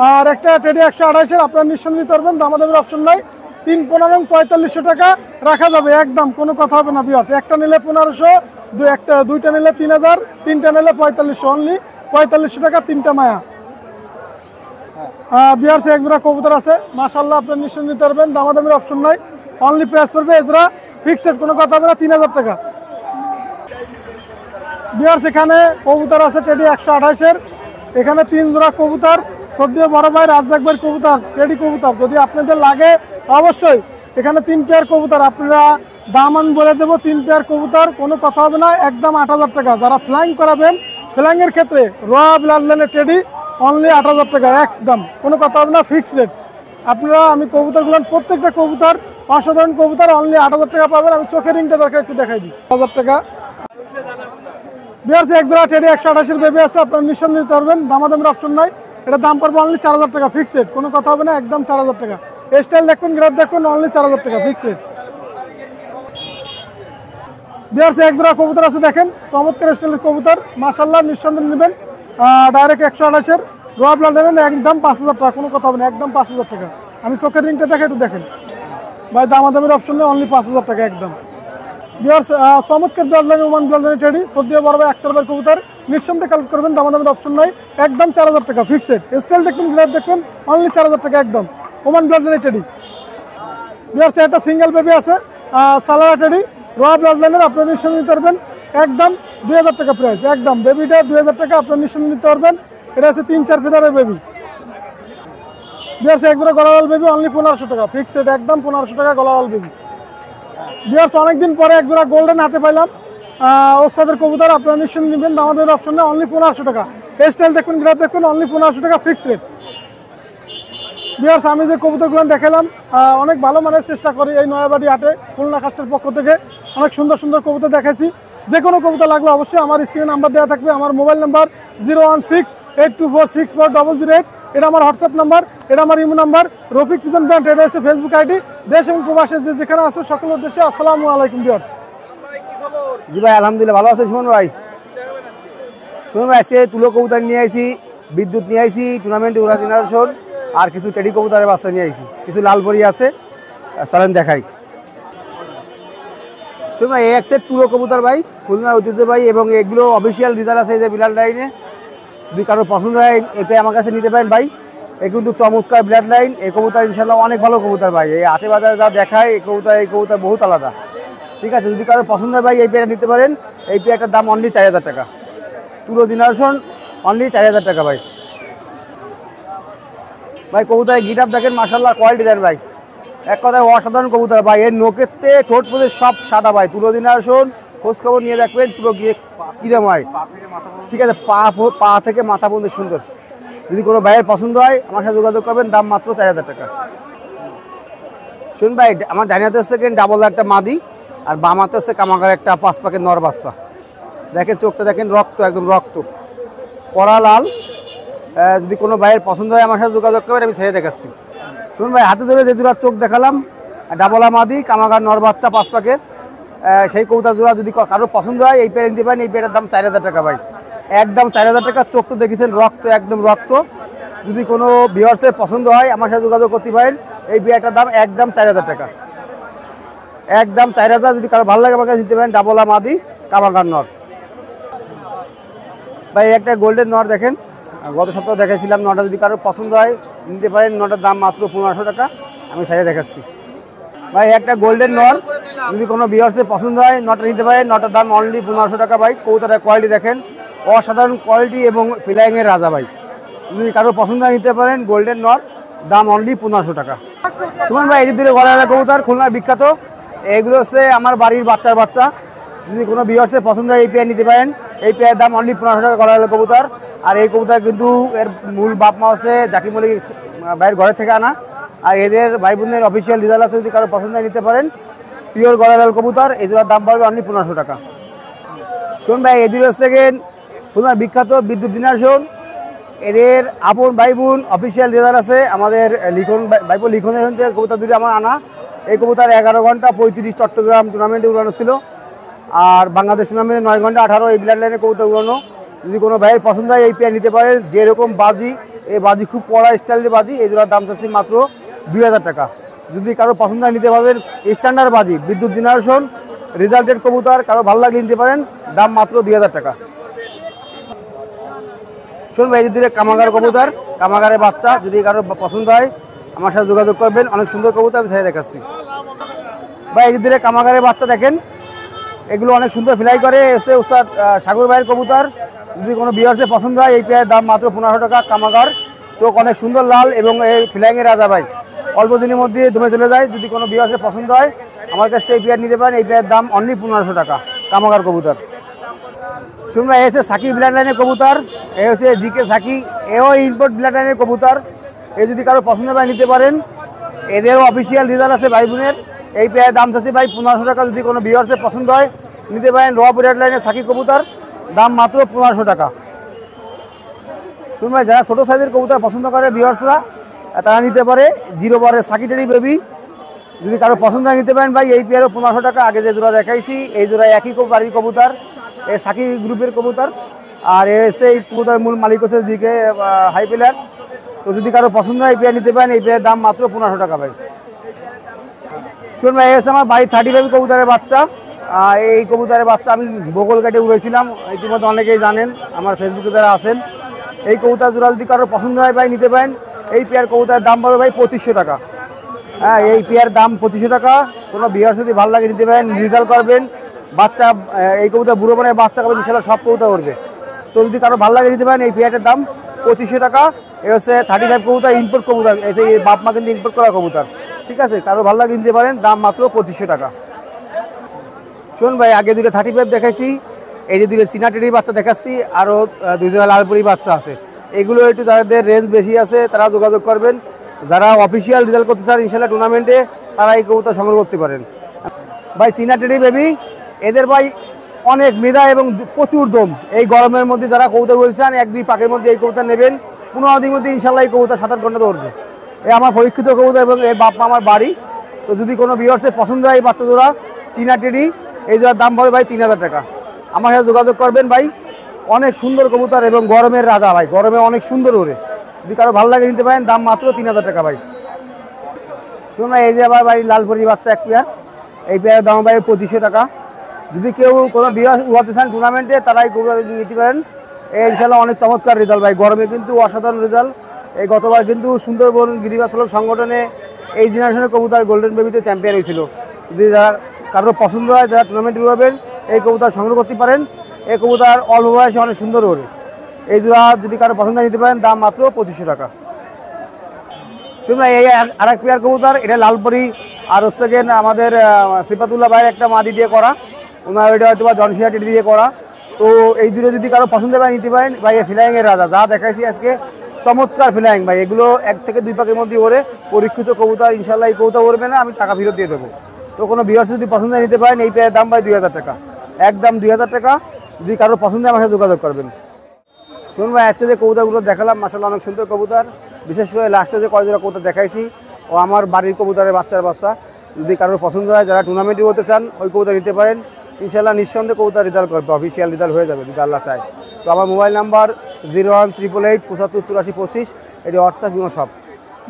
আর একটা টেডি 128-এর, আপনারা নিঃসন্দেহে নিতে পারবেন, দামাদামির অপশন নাই। 3, 15, 4500 টাকা রাখা যাবে একদম, কোনো কথা হবে না। বিয়ার্স একটা নিলে 1500, দুইটা নিলে 3000, 3টা নিলে 4500, অনলি 4500 টাকা 3টা মায়া। বিয়ার্স একজোড়া কবুতর আছে মাশাআল্লাহ, আপনারা নিঃসন্দেহে নিতে পারবেন, দামাদামির অপশন নাই, অনলি প্রাইস পড়বে এজরা ফিক্সড, কোনো কথা হবে না, 3000 টাকা। বিয়ার্স এখানে কবুতর আছে টেডি 128-এর, এখানে 3 জোড়া কবুতর, সদ্য বড় ভাই রাজ্জাক ভাইয়ের কবুতর, টেডি কবুতর, যদি আপনাদের লাগে অবশ্যই এখানে 3 পেয়ার কবুতর, আপনারা দাম আমি বলে দেবো, 3 পেয়ার কবুতর, কোনো কথা হবে না, একদম 8000 টাকা। যারা ফ্লাইং করাবেন, ফ্লাইংয়ের ক্ষেত্রে র ব্লাড লাইনের টেডি অনলি 8000 টাকা একদম, কোনো কথা হবে না, ফিক্সড রেট। আপনারা আমি কবুতরগুলো প্রত্যেকটা কবুতর অসাধারণ কবুতর, অনলি 8000 টাকা পাবেন। আমি চোখের রিংটা দরকার একটু দেখাই দিই, 1000 টাকা। বিয়ার্স একজোড়া টেডি 128-এর বেবি আছে, আপনারা নিঃসন্দেহে নিতে পারবেন, দামাদামির অপশন নাই, এটা দাম পড়বে অনলি 4000 টাকা ফিক্সড রেট, কোনো কথা হবে না, একদম 4000 টাকা। স্টাইল দেখবেন, গ্রাফ দেখবেন, অনলি 4000 টাকা ফিক্সড রেট। বিয়ার্স একজোড়া কবুতর আছে দেখেন, চমৎকার স্টাইলের কবুতর মাশাআল্লাহ, নিঃসন্দেহে নেবেন, ডাইরেক্ট 128-এর রোয়া ব্লাড লাইনের, একদম 5000 টাকা, কোনো কথা হবে না, একদম 5000 টাকা। আমি চোখের রিংটা দেখে একটু দেখেন ভাই, দামাদামির অপশন নেই, অনলি 5000 টাকা একদম। বিয়ার্স চমৎকার ব্লাড লাইন ওমান ব্লাড লাইনের টেডি, সদ্য বড় ভাই আক্তার ভাইয়ের কবুতর, নিঃসন্দেহে কালেক্ট করবেন, দামাদামির অপশন নাই, একদম 4000 টাকা ফিক্সড। স্টাইল দেখবেন, গ্রাফ দেখবেন, অনলি 4000 টাকা একদম, ওমান ব্লাড লাইনের টেডি। বিয়ার্স একটা সিঙ্গেল বেবি আছে, সালারা টেডি রোয়া ব্লাড লাইনের, আপনারা নিঃসন্দেহে নিতে পারবেন, একদম 2000 টাকা প্রাইস, একদম বেবিটা 2000 টাকা, আপনারা নিঃসন্দেহে নিতে পারবেন। এটা আছে 3-4 ফিদারের বেবি। বিয়ার্স একজোড়া গলালাল বেবি, অনলি 1500 টাকা ফিক্সড, একদম 1500 টাকা গলালাল বেবি। বিয়ার্স অনেকদিন পরে একজোড়া গোল্ডেন হাতে পাইলাম, ওস্তাদের কবুতর, আপনারা নিঃসন্দেহে নেবেন, দামাদামির অপশন নেই, অনলি 1500 টাকা। স্টাইল দেখবেন, গ্রাফ দেখবেন, অনলি 1500 টাকা ফিক্সড রেট। বিয়ার্স আমি যে কবুতরগুলো দেখালাম, অনেক ভালো মানের চেষ্টা করি এই নয়াবাড়ি হাটে, খুলনা কাস্টের পক্ষ থেকে অনেক সুন্দর সুন্দর কবুতর দেখাইছি। যে কোনো কবুতর লাগলে অবশ্যই আমার স্ক্রিনে নাম্বার দেওয়া থাকবে, আমার মোবাইল নাম্বার 01682464008, এটা আমার হোয়াটসঅ্যাপ নাম্বার, এটা আমার imo number, Rafiq pigeon brand, এটা হচ্ছে ফেসবুক আইডি। দেশ এবং প্রবাসে যেখানে আছে সকলের উদ্দেশ্যে আসসালামু আলাইকুম। বিয়ার্স জি ভাই আলহামদুলিল্লাহ ভালো আছে সুমন ভাই। সুমন ভাই আজকে তুলো কবুতর নিয়ে আইছি, বিদ্যুৎ নিয়ে আইছি, টুর্নামেন্ট ওরা জেনারেশন, আর কিছু টেডি কবুতরের বাচ্চা নিয়ে আইছি, কিছু লালপরি আছে, চলেন দেখাই। সুমন ভাই এক সেট তুলো কবুতর ভাই, খুলনার ঐতিহ্য ভাই, এবং এগুলো অফিসিয়াল রেজাল্ট আছে এই যে বিলাল লাইনে, যদি কারো পছন্দ হয় এপে আমার কাছে নিতে পারেন ভাই। এই কিন্তু চমৎকার ব্লাড লাইন, এই কবুতর ইনশাল্লাহ অনেক ভালো কবুতর ভাই, এই হাটে বাজারে যা দেখায় এই কবুতর বহুত আলাদা। ঠিক আছে, যদি কারো পছন্দ হয় ভাই এই পেয়ারটা নিতে পারেন। এই পেয়ারটার দাম অনলি 4000 টাকা, তুলো জেনারেশন, অনলি 4000 টাকা ভাই। ভাই কবুতরের গিট আপ দেখেন মাশাআল্লাহ, কোয়ালিটি দেন ভাই, এক কথায় অসাধারণ কবুতর ভাই। এর নোকেতে ঠোঁট পর্যন্ত সব সাদা ভাই, তুলো জেনারেশন, খোঁজ খবর নিয়ে দেখবেন পুরো গিয়ে কিরম হয়। ঠিক আছে, পা থেকে মাথা পর্যন্ত সুন্দর। যদি কোনো ভাইয়ের পছন্দ হয় আমার সাথে যোগাযোগ করবেন, দাম মাত্র 4000 টাকা। শুন ভাই, আমার ডাইনাতে হচ্ছে ডাবল একটা মাদি, আর বামাতে হচ্ছে কামাগার একটা 5 পাকের নর বাচ্চা। দেখেন চোখটা দেখেন, রক্ত, একদম রক্ত, কড়া লাল। যদি কোনো ভাইয়ের পছন্দ হয় আমার সাথে যোগাযোগ করবেন, আমি ছেড়ে দেখাচ্ছি। শুনুন ভাই, হাতে ধরে যে জোড়া চোখ দেখালাম, ডাবলা মাদি কামাগার নর বাচ্চা 5 পাকের, সেই কবুতর জোড়া যদি কারো পছন্দ হয় এই পেয়ার নিতে পারেন। এই পেয়ারের দাম 4000 টাকা ভাই, একদম 4000 টাকা। চোখ তো দেখেছেন, রক্ত, একদম রক্ত। যদি কোনো ভিউয়ার্সের পছন্দ হয় আমার সাথে যোগাযোগ করতে পারেন। এই পেয়ারটার দাম একদম 4000 টাকা, একদম 4000। যদি কারো ভালো লাগে আমার কাছে নিতে পারেন, ডাবলা মাদি কামাগার নর। ভাই একটা গোল্ডেন নর দেখেন, গত সপ্তাহে দেখাইছিলাম নটা, যদি কারোর পছন্দ হয় নিতে পারেন। নটার দাম মাত্র 1500 টাকা, আমি সাইডে দেখাচ্ছি ভাই। একটা গোল্ডেন নর, যদি কোনো ভিউয়ার্সের পছন্দ হয় নটা নিতে পারেন। নটার দাম অনলি 1500 টাকা ভাই। কবুতরের কোয়ালিটি দেখেন, অসাধারণ কোয়ালিটি এবং ফ্লাইংয়ের রাজা ভাই। যদি কারোর পছন্দ হয় নিতে পারেন। গোল্ডেন নর, দাম অনলি 1500 টাকা। সুমন ভাই, এই যে দূরে গলার কবুতর, খুলনার বিখ্যাত, এইগুলো হচ্ছে আমার বাড়ির বাচ্চা। যদি কোনো ভিউয়ার্সের পছন্দ হয় এই পেয়ার নিতে পারেন। এই পেয়ার দাম অনলি 1500 টাকা গলার কবুতর। আর এই কবুতর কিন্তু এর মূল বাপ মা হচ্ছে জাকির মল্লিক ভাইয়ের ঘরের থেকে আনা। আর এদের ভাই বোনের অফিসিয়াল রেজাল্ট আছে, যদি কারো পছন্দ হয় নিতে পারেন। পিওর গলার কবুতর, এই জোড়ার দাম পড়বে অনলি 1500 টাকা। শুনুন ভাই, এদের হচ্ছে খুলনার বিখ্যাত বিদ্যুৎ জেনারেশন, এদের আপন ভাই বোন অফিসিয়াল রেজাল্ট আছে। আমাদের লিখন ভাইপো লিখনের থেকে কবুতর দুটি আমার আনা। এই কবুতর 11 ঘন্টা 35 চট্টগ্রাম টুর্নামেন্টে উড়ানো ছিল, আর বাংলাদেশ টুর্নামেন্টে 9 ঘন্টা 18 এই ব্লাড লাইনে কবুতর উড়ানো। যদি কোনো ভাইয়ের পছন্দ হয় এই পেয়ার নিতে পারেন। যেরকম বাজি, এই বাজি খুব কড়া স্টাইলের বাজি। এই জোড়ার দাম চাচ্ছি মাত্র 2000 টাকা। যদি কারো পছন্দ হয় নিতে পারবেন। স্ট্যান্ডার্ড বাজি, বিদ্যুৎ জেনারেশন, রেজাল্টেড কবুতর, কারো ভালো লাগলে নিতে পারেন। দাম মাত্র 2000 টাকা। শুনবে, এই যে কামাগার কবুতর, কামাগারের বাচ্চা, যদি কারো পছন্দ হয় আমার সাথে যোগাযোগ করবেন। অনেক সুন্দর কবুতর, আমি ছেড়ে দেখাচ্ছি ভাই। এই যে কামাগারের বাচ্চা দেখেন, এগুলো অনেক সুন্দর ফ্লাই করে। এসে উস্তাদ সাগর ভাইয়ের কবুতর, যদি কোনো ভিউয়ার্সের পছন্দ হয় এই পেয়ারের দাম মাত্র 1500 টাকা। কামাগার, চোখ অনেক সুন্দর লাল এবং এই ফ্লাইংয়ের রাজা ভাই, অল্প দিনের মধ্যে দমে চলে যায়। যদি কোনো ভিউয়ার্সের পছন্দ হয় আমার কাছ থেকে এই পেয়ার নিতে পারেন। এই পেয়ারের দাম অনলি 1500 টাকা, কামাগার কবুতর। শুনবে, এ হচ্ছে সাকি ব্লাড লাইনের কবুতর, এ হচ্ছে জিকে সাকি, এও ইম্পোর্ট ব্লাড লাইনের কবুতর। এ যদি কারো পছন্দ হয় নিতে পারেন। এদেরও অফিসিয়াল রেজাল্ট আছে ভাই বোনের। এই পেয়ারের দাম চাচ্ছি ভাই 1500 টাকা। যদি কোনো ভিউয়ার্সের পছন্দ হয় নিতে পারেন। র ব্লাড লাইনের সাকি কবুতর, দাম মাত্র 1500 টাকা। শুনুন ভাই, যারা ছোটো সাইজের কবুতর পছন্দ করে ভিউয়ার্সরা, তারা নিতে পারে। 0 বারের সাকিটারি বেবি, যদি কারো পছন্দ হয় নিতে পারেন ভাই। এই পেয়ারও 1500 টাকা। আগে যে জোড়া দেখাইছি এই জোড়া একই বাড়ির কবুতর, এই সাকি গ্রুপের কবুতর। আর এসে এই কবুতরের মূল মালিক হচ্ছে জিকে হাই প্লেয়ার। তো যদি কারো পছন্দ হয় এই পেয়ার নিতে পারেন। এই পেয়ারের দাম মাত্র 1500 টাকা ভাই। শুনুন ভাই, এসে আমার বাড়ির 35 কবুতরের বাচ্চা। এই কবুতরের বাচ্চা আমি বগল কাটে উড়েছিলাম, ইতিমধ্যে অনেকেই জানেন আমার ফেসবুকে যারা আছেন। এই কবুতর জোড়া যদি কারো পছন্দ হয় ভাই নিতে পারেন। এই পেয়ার কবুতরের দাম পাবে ভাই 2500 টাকা। হ্যাঁ, এই পেয়ার দাম 2500 টাকা। কোনো বিয়ার যদি ভালো লাগে নিতে পারেন, রেজাল্ট করবেন। বাচ্চা এই কবুতর বুড়ো মানে বাচ্চা করবেন, ইনশাল্লাহ সব কবুতর উঠবে। তো যদি কারো ভালো লাগে নিতে পারেন। এই পেয়ারের দাম 2500 টাকা। এ হচ্ছে 35 কবুতর, ইম্পোর্ট কবুতর। এই যে বাপ মা কিন্তু ইম্পোর্ট করা কবুতর, ঠিক আছে। কারো ভালো লাগে নিতে পারেন, দাম মাত্র 2500 টাকা। শুনুন ভাই, আগে দুটো 35 দেখাইছি, এই যে দুটো সিনাটেরির বাচ্চা দেখাচ্ছি, আরও 2 জোড়া লালপুরি বাচ্চা আছে। এগুলো একটু যাদের রেঞ্জ বেশি আছে তারা যোগাযোগ করবেন। যারা অফিসিয়াল রেজাল্ট করতে চান ইনশাল্লাহ টুর্নামেন্টে, তারা এই কবুতর সংগ্রহ করতে পারেন ভাই। সিনাটেরি বেবি, এদের ভাই অনেক মেধা এবং প্রচুর দম। এই গরমের মধ্যে যারা কবুতর বলছেন 1-2 পাকের মধ্যে এই কবুতর নেবেন, 15 দিনের মধ্যে ইনশাল্লাহ এই কবুতর 7-8 ঘন্টা দৌড়বে। এই আমার পরীক্ষিত কবুতর এবং এর বাপ মা আমার বাড়ি। তো যদি কোনো ভিউয়ার্সের পছন্দ হয় এই বাচ্চা জোড়া সিনাটেরি, এই জোড়ার দাম পড়বে ভাই 3000 টাকা। আমার সাথে যোগাযোগ করবেন ভাই। অনেক সুন্দর কবুতর এবং গরমের রাজা ভাই, গরমে অনেক সুন্দর ওরে। যদি কারো ভালো লাগে নিতে পারেন, দাম মাত্র 3000 টাকা ভাই। শুনুন, এই যে আবার বাড়ির লালপুরি বাচ্চা এক পেয়ার, এই পেয়ারের দাম ভাই 2500 টাকা। যদি কেউ কোনো বিয়ে উড়াতে চান টুর্নামেন্টে, তারাই নিতে পারেন। এই ইনশাল্লাহ অনেক চমৎকার রেজাল্ট ভাই, গরমে কিন্তু অসাধারণ রেজাল্ট। এই গতবার কিন্তু সুন্দরবন গিরিবাস সংগঠনে এই জেনারেশনের কবুতর গোল্ডেন বেবিতে চ্যাম্পিয়ন হয়েছিল। যদি যারা কারোর পছন্দ হয়, যারা টুর্নামেন্টে উড়াবেন, এই কবুতর সংগ্রহ করতে পারেন। এই কবুতর অল্প বয়সে অনেক সুন্দর ওরে। এই জোড়া যদি কারো পছন্দ নিতে পারেন, দাম মাত্র 2500 টাকা। শুনুন, এই আরেক পেয়ার কবুতর, এটা লালপরি আর হচ্ছে আমাদের সিফাতুল্লাহ ভাইয়ের একটা মাদি দিয়ে করা, ওনার ওইটা হয়তো বা জনসিয়া টেডি দিয়ে করা। তো এই দুটো যদি কারো পছন্দ হয় নিতে পারেন ভাই। এই ফ্লাইংয়ের রাজা যা দেখাইছি আজকে, চমৎকার ফ্লাইং ভাই। এগুলো 1 থেকে 2 পাকের মধ্যে ওরে, পরীক্ষিত কবুতর। ইনশাল্লাহ এই কবুতর উড়বে না, আমি টাকা ফেরত দিয়ে দেবো। তো কোনো ভিউয়ার্স যদি পছন্দ নিতে পারেন, এই পেয়ারের দাম ভাই 2000 টাকা, একদম 2000 টাকা। যদি কারোর পছন্দ হয় আমার সাথে যোগাযোগ করবেন। শুনুন ভাই, আজকে যে কবুতরগুলো দেখালাম মাশাআল্লাহ অনেক সুন্দর কবুতর। বিশেষ করে লাস্টে যে কয়জোড়া কবুতর দেখাইছি, ও আমার বাড়ির কবুতরের বাচ্চা। যদি কারোর পছন্দ হয়, যারা টুর্নামেন্টে হতে চান, ওই কবুতর নিতে পারেন। ইনশাল্লাহ নিঃসন্দেহে কবুতর রেজাল্ট করবে, অফিসিয়াল রেজাল্ট হয়ে যাবে যদি আল্লাহ চায়। তো আমার মোবাইল নাম্বার 01888 75 84 25, এটি হোয়াটসঅ্যাপ এবং সব।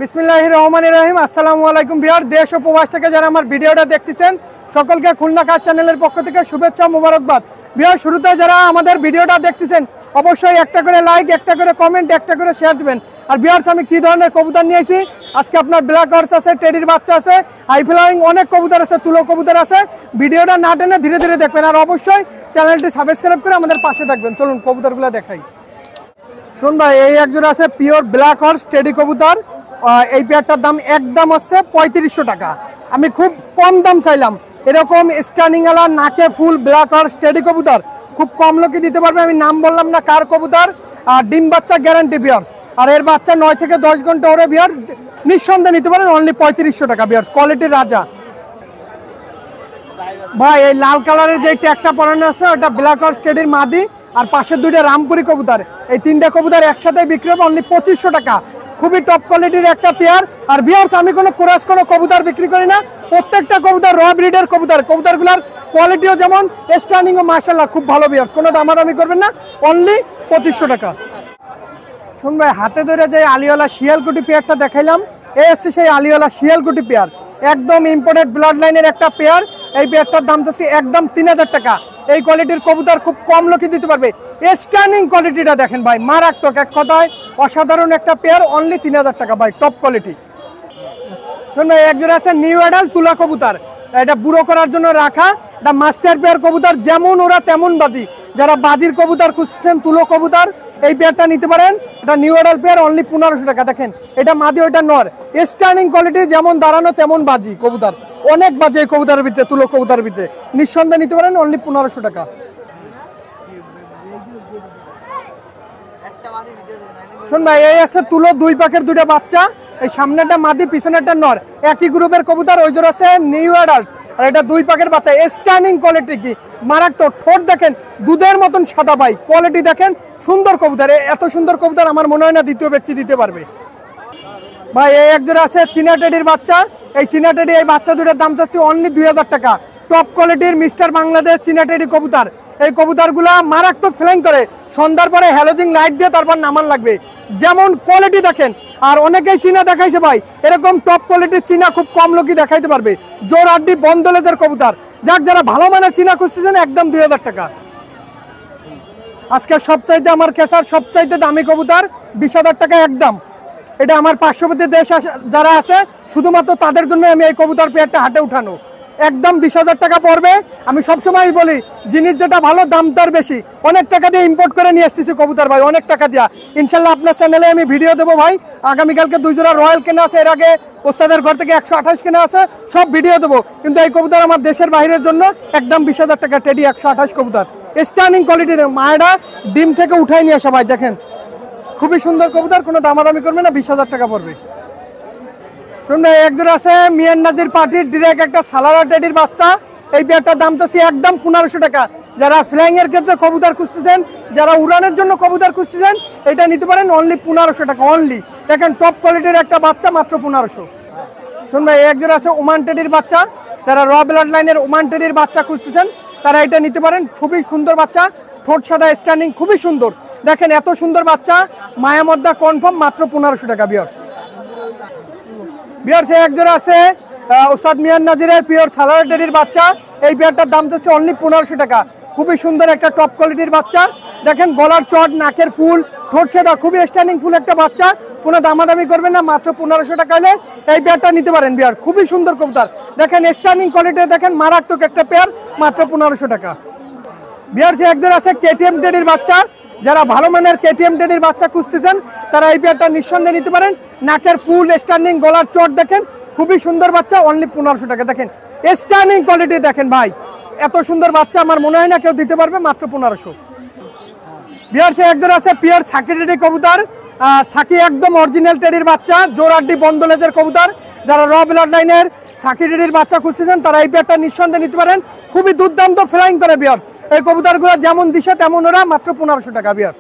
বিসমিল্লাহির রহমানির রহিম। আসসালামু আলাইকুম ভিউয়ার, দেশ ও প্রবাস থেকে যারা আমার ভিডিওটা দেখতেছেন সকলকে খুলনা কাজ চ্যানেলের পক্ষ থেকে শুভেচ্ছা মোবারকবাদ। ভিউয়ার, শুরুতে যারা আমাদের ভিডিওটা দেখতেছেন অবশ্যই একটা করে লাইক, একটা করে কমেন্ট, একটা করে শেয়ার দিবেন। আর ভিউয়ার্স, আমি কি ধরনের কবুতর নিয়েছি আজকে, আপনার ব্ল্যাক হর্স আছে, টেডির বাচ্চা আছে, হাই ফ্লাইং অনেক কবুতর আছে, তুলো কবুতর আছে। ভিডিওটা না টেনে ধীরে ধীরে দেখবেন, আর অবশ্যই চ্যানেলটি সাবস্ক্রাইব করে আমাদের পাশে থাকবেন। চলুন কবুতরগুলো দেখাই। শুন ভাই, এই একজন আছে পিওর ব্ল্যাক হর্স টেডি কবুতর। এই পেয়ারটার দাম একদম হচ্ছে 3500 টাকা। আমি খুব কম দাম চাইলাম। এরকম স্টার্নিং আলা নাকে ফুল ব্ল্যাক হর্স টেডি কবুতর খুব কম লোকে দিতে পারবে। আমি নাম বললাম না কার কবুতর। ডিম বাচ্চা গ্যারান্টি বিয়ার্স, আর এর বাচ্চা 9 থেকে 10 ঘন্টা ওরে বিয়ার, নিঃসন্দেহে নিতে পারেন অনলি 3500 টাকা বিয়ার্স। কোয়ালিটির রাজা ভাই। এই লাল কালারের যে ট্যাগটা পরানো আছে ওটা ব্ল্যাক হর্স টেডির মাদি, আর পাশের দুইটা রামপুরি কবুতর। এই তিনটা কবুতর একসাথে বিক্রি হবে অনলি 2500 টাকা। খুবই টপ কোয়ালিটির একটা পেয়ার। আর ভিউয়ার্স, আমি কোনো ক্রস কোনো কবুতর বিক্রি করি না, প্রত্যেকটা কবুতর র ব্রিডের কবুতর। কবুতরগুলোর কোয়ালিটিও যেমন, স্ট্যান্ডিং ও মাশাআল্লাহ খুব ভালো ভিউয়ার্স। কোনো দামাদামি করবেন না, অনলি 2500 টাকা। শুন ভাই, হাতে ধরে যে আলিওয়ালা শিয়ালকুটি পেয়ারটা দেখাইলাম, এই হচ্ছে সেই আলিওয়ালা শিয়ালকুটি পেয়ার। একদম ইম্পোর্টেড ব্লাড লাইনের একটা পেয়ার। এই পেয়ারটার দাম চাচ্ছি একদম 3000 টাকা। এই কোয়ালিটির কবুতর খুব কম লোকে দিতে পারবে। স্ট্যান্ডিং কোয়ালিটিটা দেখেন ভাই, মারাত্মক, এক কথায় অসাধারণ একটা পেয়ার, অনলি 3000 টাকা ভাই, টপ কোয়ালিটি। শুন ভাই, একজন আছে নিউ অ্যাডাল তুলা কবুতর। এটা বুড়ো করার জন্য রাখা, এটা মাস্টার পেয়ার কবুতর। যেমন ওরা তেমন বাজি। যারা বাজির কবুতর খুঁজছেন, তুলো কবুতর, এই পেয়ারটা নিতে পারেন। এটা নিউ অ্যাডাল পেয়ার, অনলি 1500 টাকা। দেখেন এটা মাদি, ওইটা নর। স্ট্যান্ডিং কোয়ালিটি, যেমন দাঁড়ানো তেমন বাজি কবুতর। অনেক বাজে এই কবুতরের ভিতরে, তুলো কবুতরের ভিতরে। নিঃসন্দেহে নিতে পারেন অনলি 1500 টাকা। শুন ভাই, এই আছে তুলো দুই পাখের দুইটা বাচ্চা। এই সামনেরটা মাদি, পিছনেরটা নর। একই গ্রুপের কবুতর, ওই জোর আছে নিউ অ্যাডাল্ট, আর এটা দুই পাখের বাচ্চা। স্ট্যান্ডিং কোয়ালিটি কি মারাত্মক। ঠোঁট দেখেন দুধের মতন সাদা ভাই, কোয়ালিটি দেখেন, সুন্দর কবুতর। এত সুন্দর কবুতর আমার মনে হয় না দ্বিতীয় ব্যক্তি দিতে পারবে ভাই। এই একজন আছে চীনা টেডির বাচ্চা। এই চীনা টেডি, এই বাচ্চা দুটোর দাম চাচ্ছি অনলি 2000 টাকা। টপ কোয়ালিটির মিস্টার বাংলাদেশ চীনা টেডি কবুতর। এই কবুতরগুলা মারাত্মক ফ্লাইং করে। সন্ধ্যার পরে হ্যালোজিং লাইট দিয়ে তারপর নামান লাগবে, যেমন কোয়ালিটি দেখেন। আর অনেকেই চীনা দেখাইছে ভাই, এরকম টপ কোয়ালিটির চীনা খুব কম লোকই দেখাইতে পারবে। জোর আড্ডি বন্দলেজের কবুতর। যারা ভালো মানের চীনা খুঁজতেছেন, একদম 2000 টাকা। আজকে সবচাইতে আমার কেসার সবচাইতে দামি কবুতর, 20,000 টাকা একদম। এটা আমার পার্শ্ববর্তী দেশ যারা আছে, শুধুমাত্র তাদের জন্য আমি এই কবুতর পেয়ারটা হাটে উঠানো। একদম 20,000 টাকা পড়বে। আমি সবসময় বলি, জিনিস যেটা ভালো দাম তার বেশি। অনেক টাকা দিয়ে ইম্পোর্ট করে নিয়ে আসতেছি কবুতর ভাই, অনেক টাকা দিয়া। ইনশাল্লাহ আপনার চ্যানেলে আমি ভিডিও দেবো ভাই। আগামীকালকে 2 জোড়া রয়্যাল কেনা আছে, এর আগে ওস্তাদের ঘর থেকে 128 কেনা আছে, সব ভিডিও দেবো। কিন্তু এই কবুতর আমার দেশের বাইরের জন্য একদম 20,000 টাকা টেডি 128 কবুতর। স্ট্যান্ডিং কোয়ালিটি, মায়েরা ডিম থেকে উঠাই নিয়ে আসা ভাই, দেখেন খুবই সুন্দর কবুতর। কোনো দামাদামি করবে না, 20,000 টাকা পড়বে। শুনবে, একজন আছে মিয়ান নাজির পার্টির ডিরেক্ট একটা সালারা টেডির বাচ্চা। এই পেয়ারটার দাম চাচ্ছি একদম 1500 টাকা। যারা ফ্লাইং এর ক্ষেত্রে কবুতর খুঁজতেছেন, যারা উড়ানের জন্য কবুতর খুঁজতেছেন, এটা নিতে পারেন অনলি 1500 টাকা অনলি। দেখেন টপ কোয়ালিটির একটা বাচ্চা, মাত্র 1500। শুনবে, একজন আছে ওমান টেডির বাচ্চা। যারা র ব্লাড লাইনের ওমান টেডির বাচ্চা খুঁজতেছেন, তারা এটা নিতে পারেন। খুবই সুন্দর বাচ্চা, ঠোঁট সাদা, স্ট্যান্ডিং খুবই সুন্দর। দেখেন এত সুন্দর বাচ্চা, মায়া মদ্দা কনফার্ম, মাত্র 1500 টাকা ভিউয়ার্স। ভিউয়ার্স, একজন আছে ওস্তাদ মিয়ান নাজিরের পিওর সালারা টেডির বাচ্চা। এই পেয়ারটার দাম হচ্ছে অনলি 1500 টাকা। খুবই সুন্দর একটা টপ কোয়ালিটির বাচ্চা। দেখেন গলার চট, নাকের ফুল, ঠোঁট সাদা, খুবই স্ট্যান্ডিং ফুল একটা বাচ্চা। কোনো দামাদামি করবেন না, মাত্র 1500 টাকা হলে এই পেয়ারটা নিতে পারেন ভিউয়ার। খুবই সুন্দর কবুতর, দেখেন স্ট্যান্ডিং কোয়ালিটি, দেখেন মারাত্মক একটা পেয়ার, মাত্র 1500 টাকা। ভিউয়ার্স, একজন আছে কেটিএম টেডির বাচ্চা। যারা ভালো মানের কেটিএম টেডির বাচ্চা খুঁজতেছেন, তারা এই পেয়ারটা নিঃসন্দেহে নিতে পারেন। নাকের ফুল, স্ট্যান্ডিং, গলার চট দেখেন, খুবই সুন্দর বাচ্চা, অনলি 1500 টাকা। দেখেন স্ট্যান্ডিং কোয়ালিটি দেখেন ভাই, এত সুন্দর বাচ্চা আমার মনে হয় না কেউ দিতে পারবে, মাত্র 1500। ভিউয়ার্স, একজন আছে পিওর সাকি টেডি কবুতর। সাকি একদম অরিজিনাল টেডির বাচ্চা, জোর আড্ডি বন্দলেজের কবুতর। যারা র ব্লাড লাইনের সাকি টেডির বাচ্চা খুঁজতেছেন, তারা এই পেয়ারটা নিঃসন্দেহে নিতে পারেন। খুবই দুর্দান্ত ফ্লাইং করে ভিউয়ার্স। এই কবুতরগুলো যেমন দিশে তেমন ওরা, মাত্র 1500 টাকা ভিউয়ার্স।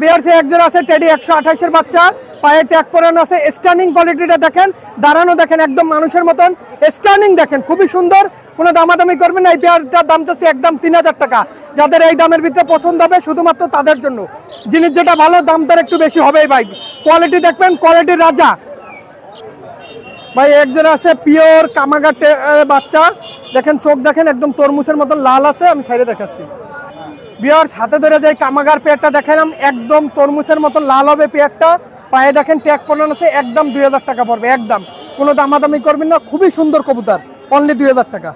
ভিউয়ার্স, একজন আছে টেডি 128 এর বাচ্চা, পায়ে ট্যাগ পরানো আছে। স্ট্যান্ডিং কোয়ালিটিটা দেখেন, দাঁড়ানো দেখেন একদম মানুষের মতন, স্ট্যান্ডিং দেখেন খুবই সুন্দর। কোনো দামাদামি করবেন না। এই পেয়ারটার দাম চাচ্ছে একদম 3000 টাকা। যাদের এই দামের ভিতরে পছন্দ হবে, শুধুমাত্র তাদের জন্য। জিনিস যেটা ভালো, দাম তার একটু বেশি হবেই ভাই। কোয়ালিটি দেখবেন, কোয়ালিটির রাজা ভাই। একজন আছে পিওর কামাগাটে বাচ্চা, দেখেন চোখ দেখেন একদম তরমুজের মতন লাল আছে। আমি সাইডে দেখাচ্ছি, বিয়ার্স হাতে ধরে যে কামাগার পেয়ারটা দেখালাম একদম তরমুজের মতো লাল হবে পেয়ারটা, পায়ে দেখেন ট্যাগ পরানো আছে, একদম 2000 টাকা পড়বে, একদম কোনো দামাদামি করবেন না, খুবই সুন্দর কবুতর, অনলি 2000 টাকা।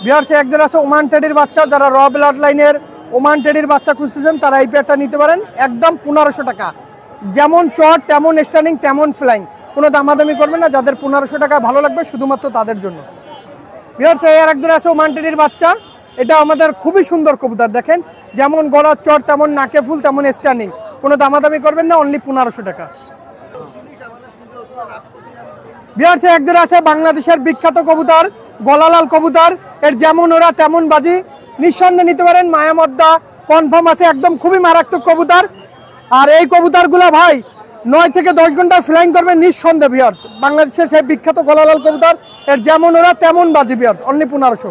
বিয়ার্স একজন আছে ওমান টেডির বাচ্চা, যারা র ব্লাড লাইনের ওমান টেডির বাচ্চা খুঁজতেছেন তারা এই পেয়ারটা নিতে পারেন, একদম 1500 টাকা। যেমন চট তেমন স্ট্যান্ডিং তেমন ফ্লাইং, কোনো দামাদামি করবেন না, যাদের 1500 টাকা ভালো লাগবে শুধুমাত্র তাদের জন্য। বিয়ার্স এর একজন আছে ওমান টেডির বাচ্চা, এটা আমাদের খুবই সুন্দর কবুতর, দেখেন যেমন গলার চট তেমন নাকে ফুল তেমন স্ট্যান্ডিং, কোনো দামাদামি করবেন না, অনলি 1500 টাকা। বিয়ার্স একজন আছে বাংলাদেশের বিখ্যাত কবুতর গলালাল কবুতর, এর যেমন ওরা তেমন বাজি, নিঃসন্দেহে নিতে পারেন, মায়ামদ্দা কনফার্ম আছে, একদম খুবই মারাত্মক কবুতর। আর এই কবুতরগুলো ভাই 9 থেকে 10 ঘন্টা ফ্লাইং করবে নিঃসন্দেহে। বিয়ার্স বাংলাদেশের সেই বিখ্যাত গলালাল কবুতর, এর যেমন ওরা তেমন বাজি, বিয়ার্স অনলি 1500।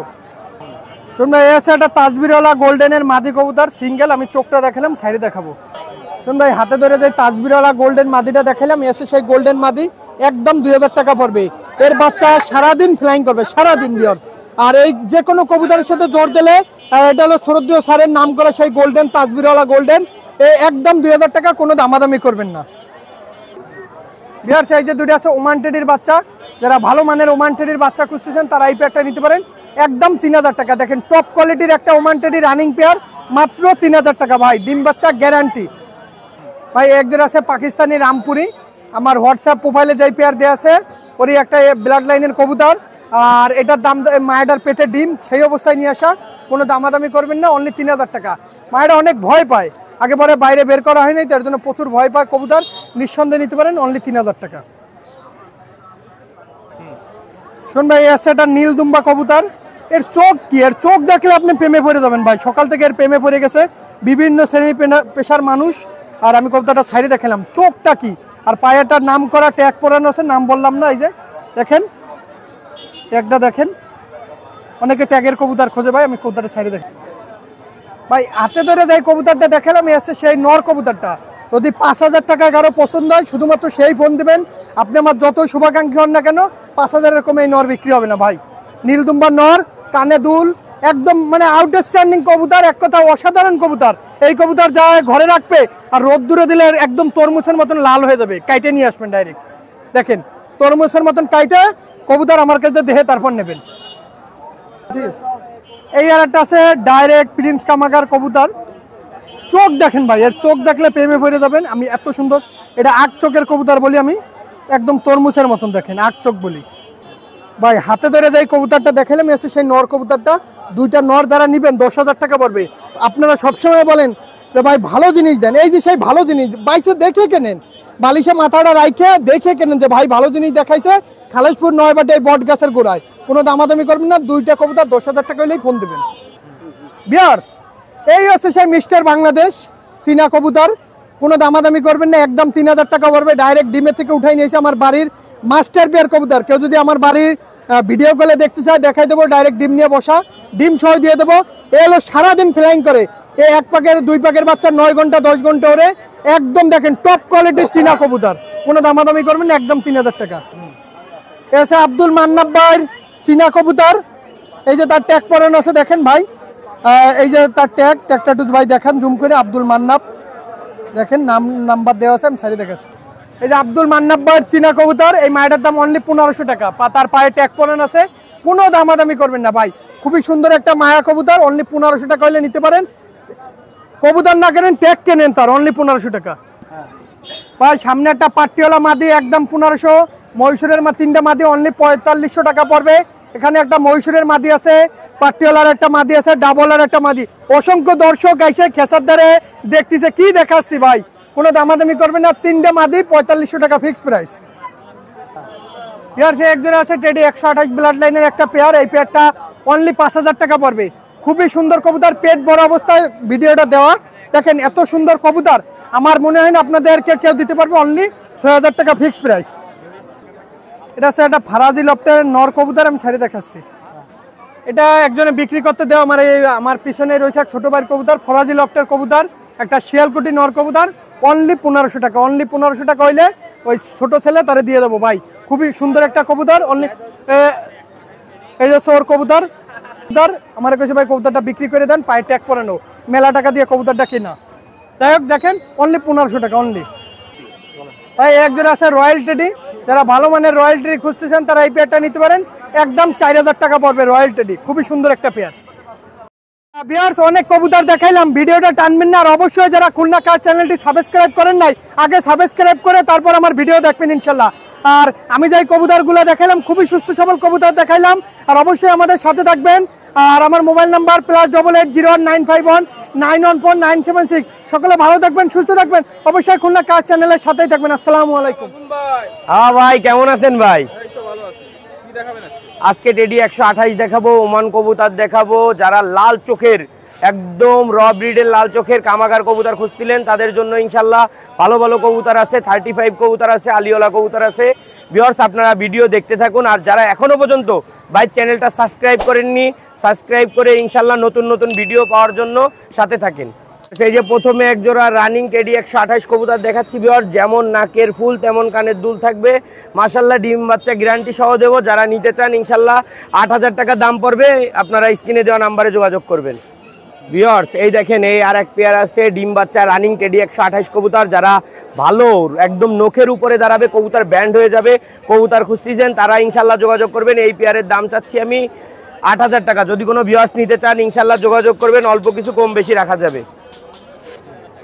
শুনবে এসে একটা তাজবিরওয়ালা গোল্ডেনের মাদি কবুতর সিঙ্গেল, আমি চোখটা দেখালাম, সাইডে দেখাবো। শুন ভাই হাতে ধরে যে তাজবিরওয়ালা গোল্ডেন মাদিটা দেখালাম, এসে সেই গোল্ডেন মাদি, একদম 2000 টাকা পড়বে। এর বাচ্চা সারাদিন ফ্লাইং করবে, সারাদিন বিয়ার। আর এই যে কোনো কবুতরের সাথে জোর দিলে, এটা হলো শরদীয় স্যারের নাম করা সেই গোল্ডেন তাজবিরওয়ালা গোল্ডেন, একদম 2000 টাকা, কোনো দামাদামি করবেন না। বিয়ার এই যে দুটো আছে ওমান টেডির বাচ্চা, যারা ভালো মানের ওমান টেডির বাচ্চা খুঁজতেছেন তারা এই পেয়ারটা নিতে পারেন, একদম 3000 টাকা। দেখেন টপ কোয়ালিটির একটা ওমান টেডি রানিং পেয়ার, মাত্র 3000 টাকা ভাই, ডিম বাচ্চা গ্যারান্টি। ভাই একজন আছে পাকিস্তানি রামপুরি, আমার হোয়াটসঅ্যাপ প্রোফাইলে যেই পেয়ার দেওয়া আছে ওরই একটা ব্লাড লাইনের কবুতর, আর এটার দাম মায়েরার পেটে ডিম সেই অবস্থায় নিয়ে আসা, কোনো দামাদামি করবেন না, অনলি 3000 টাকা। মায়েরা অনেক ভয় পায়, আগে পরে বাইরে বের করা হয়নি, তার জন্য প্রচুর ভয় পায় কবুতর, নিঃসন্দেহে নিতে পারেন, অনলি 3000 টাকা। শোন ভাই আছে একটা নীল দুম্বা কবুতর, এর চোখ কি, এর চোখ দেখলে আপনি প্রেমে পড়ে যাবেন ভাই, সকাল থেকে এর প্রেমে পড়ে গেছে বিভিন্ন শ্রেণী পেশার মানুষ। আর আমি কবুতরটা সাইডে দেখালাম, চোখটা কি, আর পায়েটার নাম করা ট্যাগ পরানো আছে, নাম বললাম না, এই যে দেখেন ট্যাগটা দেখেন, অনেকে ট্যাগের কবুতর খোঁজে ভাই, আমি কবুতরটা সাইডে দেখি ভাই। হাতে ধরে যাই কবুতরটা দেখালাম, এসে সেই নর কবুতরটা, যদি 5000 টাকা কারো পছন্দ হয় শুধুমাত্র সেই ফোন দিবেন, আপনি আমার যত শুভাকাঙ্ক্ষী হন না কেন 5000-এর কমে এই নর বিক্রি হবে না ভাই। নীলদুম্বার নর, কানে দুল, একদম মানে আউটস্ট্যান্ডিং কবুতর, এক কথা অসাধারণ কবুতর। এই কবুতর যা ঘরে রাখবে আর রোদ দূরে দিলে একদম তরমুজের মতন লাল হয়ে যাবে, কাইটে নিয়ে আসবেন ডাইরেক্ট, দেখেন তরমুজের মতন কাইটে কবুতর আমার কাছে দেখে তারপর নেবেন। ঠিক আছে, এই আর একটা আছে ডাইরেক্ট প্রিন্স কামাগার কবুতর, চোখ দেখেন ভাই, এর চোখ দেখলে প্রেমে পড়ে যাবেন, আমি এত সুন্দর, এটা আট চোখের কবুতর বলি আমি, একদম তরমুজের মতন দেখেন, আট চোখ বলি ভাই। হাতে ধরে যাই কবুতরটা দেখালাম, এসে সেই নর কবুতরটা, দুইটা নর যারা নিবেন 10,000 টাকা পড়বে। আপনারা সবসময় বলেন যে ভাই ভালো জিনিস দেন, এই যে সেই ভালো জিনিস বাইসে দেখে কেনেন, বালিশে মাথাটা রাইখে দেখে কেনেন যে ভাই ভালো জিনিস দেখাইছে, খালেশপুর 9 বাটে বট গাছের গোড়ায়, কোনো দামাদামি করবেন না, দুইটা কবুতর 10,000 টাকা হলেই ফোন দেবেন। বিয়ার্স এই হচ্ছে সেই মিস্টার বাংলাদেশ চীনা কবুতর, কোনো দামাদামি করবেন না, একদম 3000 টাকা পড়বে, ডাইরেক্ট ডিমের থেকে উঠাই নিয়েছে আমার বাড়ির মাস্টার পেয়ার কবুতর। কেউ যদি আমার বাড়ির ভিডিও কলে দেখতে চায় দেখাই দেবো, ডাইরেক্ট ডিম নিয়ে বসা, ডিম সহ দিয়ে দেবো। এ হলো সারাদিন ফ্লাইং করে, এই 1 পাকের 2 পাকের বাচ্চা 9 ঘন্টা 10 ঘন্টা ওরে, একদম দেখেন টপ কোয়ালিটির চীনা কবুতর, কোনো দামাদামি করবেন না, একদম 3000 টাকা। এসে আব্দুল মান্নাব ভাইয়ের চীনা কবুতর, এই যে তার ট্যাগ পরানো আছে দেখেন ভাই, এই যে তার ট্যাগটা একটু ভাই দেখেন জুম করে, আব্দুল মান্নাব দেখেন, নাম্বার দেওয়া আছে, আমি সারি দেখাচ্ছি। এই যে আব্দুল মান্নাব ভাইয়ের চীনা কবুতর, এই মায়ের দাম অনলি 1500 টাকা, তার পায়ে ট্যাগ পরানো আছে, কোনো দামাদামি করবেন না ভাই, খুবই সুন্দর একটা মায়া কবুতর, অনলি 1500 টাকা হলে নিতে পারেন। কবুতর না কেনেন ট্যাগ কেনেন, তার অনলি 1500 টাকা ভাই। সামনে একটা পাট্টিওয়ালা মাদি, একদম 1500, মহীশূরের 3টা মাদি অনলি 4500 টাকা পড়বে। এখানে একটা মহীশূরের মাদি আছে, পাট্টিওয়ালার একটা মাদি আছে, ডাবলার একটা মাদি, অসংখ্য দর্শক আইসে খেসার দ্বারে দেখতেছে, কি দেখাচ্ছি ভাই, কোনো দামাদামি করবেন না, 3টা মাদি 4500 টাকা ফিক্স প্রাইস। সে একজন আছে টেডি 128 ব্লাড লাইনের একটা পেয়ার, এই পেয়ারটা অনলি 5000 টাকা পড়বে, খুবই সুন্দর কবুতর, পেট বড় অবস্থায় ভিডিওটা দেওয়া, দেখেন এত সুন্দর কবুতর, আমার মনে হয় না আপনাদেরকে কেউ দিতে পারবে, অনলি 6000 টাকা ফিক্স প্রাইস। এটা আছে একটা ফারাজি লফটের নর কবুতর, আমি ছাড়ি দেখাচ্ছি, এটা একজনে বিক্রি করতে দেওয়া, আমার পিছনে রয়েছে এক ছোট ভাইয়ের কবুতর, ফরাজি লফটের কবুতর, একটা শিয়ালকুটি নর কবুতর, অনলি 1500 টাকা, অনলি 1500 টাকা হইলে ওই ছোট ছেলে তারে দিয়ে দেবো ভাই, খুবই সুন্দর একটা কবুতর, অনলি। এই যে সোর কবুতর, কবুতর আমার কাছে ভাই কবুতরটা বিক্রি করে দেন, পায়ে ট্যাগ পরানো, মেলা টাকা দিয়ে কবুতরটা কেনা। যাই হোক দেখেন অনলি 1500 টাকা অনলি। ভাই একজন আছে রয়্যাল টেডি, যারা ভালো মানের রয়্যাল টেডি খুঁজতেছেন তারা এই পেয়ারটা নিতে পারেন, একদম 4000 টাকা পড়বে রয়্যাল টেডি, খুবই সুন্দর একটা পেয়ার। ভিউয়ার্স অনেক কবুতর দেখাইলাম, ভিডিওটা টানবেন না, আর অবশ্যই যারা খুলনা কার চ্যানেলটি সাবস্ক্রাইব করেন নাই আগে সাবস্ক্রাইব করে তারপর আমার ভিডিও দেখবেন ইনশাল্লাহ। আর আমি যাই কবুতরগুলো দেখাইলাম খুবই সুস্থ সবল কবুতর দেখাইলাম, আর অবশ্যই আমাদের সাথে থাকবেন। আর আমার মোবাইল নাম্বার +8801951914 সকলে ভালো থাকবেন, সুস্থ থাকবেন, অবশ্যই খুলনা কার চ্যানেলের সাথেই থাকবেন। আসসালামু আলাইকুম। হ্যাঁ ভাই কেমন আছেন ভাই? আজকে টেডি 128 দেখাবো, ওমান কবুতর দেখাবো। যারা লাল চোখের একদম র ব্রিডের লাল চোখের কামাগার কবুতর খুঁজছিলেন তাদের জন্য ইনশাল্লাহ ভালো ভালো কবুতর আছে, 35 কবুতর আছে, আলিওলা কবুতর আছে। ভিউয়ার্স আপনারা ভিডিও দেখতে থাকুন, আর যারা এখনো পর্যন্ত ভাই চ্যানেলটা সাবস্ক্রাইব করেননি সাবস্ক্রাইব করে ইনশাল্লাহ নতুন নতুন ভিডিও পাওয়ার জন্য সাথে থাকেন। সেই যে প্রথমে এক জোড়া রানিং টেডি 128 কবুতর দেখাচ্ছি ভিউয়ার্স, যেমন নাকের ফুল তেমন কানের দুল থাকবে, মাশাআল্লাহ ডিম বাচ্চা গ্যারান্টি সহ দেবো। যারা নিতে চান ইনশাল্লাহ 8000 টাকা দাম পড়বে, আপনারা স্ক্রিনে দেওয়া নাম্বারে যোগাযোগ করবেন। ভিউয়ার্স এই দেখেন এই আর এক পেয়ার আছে ডিম বাচ্চা রানিং টেডি 128 কবুতর, যারা ভালো একদম নখের উপরে দাঁড়াবে, কবুতর ব্যান্ড হয়ে যাবে, কবুতর খুঁজতেছেন তারা ইনশাল্লাহ যোগাযোগ করবেন। এই পেয়ারের দাম চাচ্ছি আমি 8000 টাকা। যদি কোনো ভিউয়ার্স নিতে চান ইনশাল্লাহ যোগাযোগ করবেন, অল্প কিছু কম বেশি রাখা যাবে।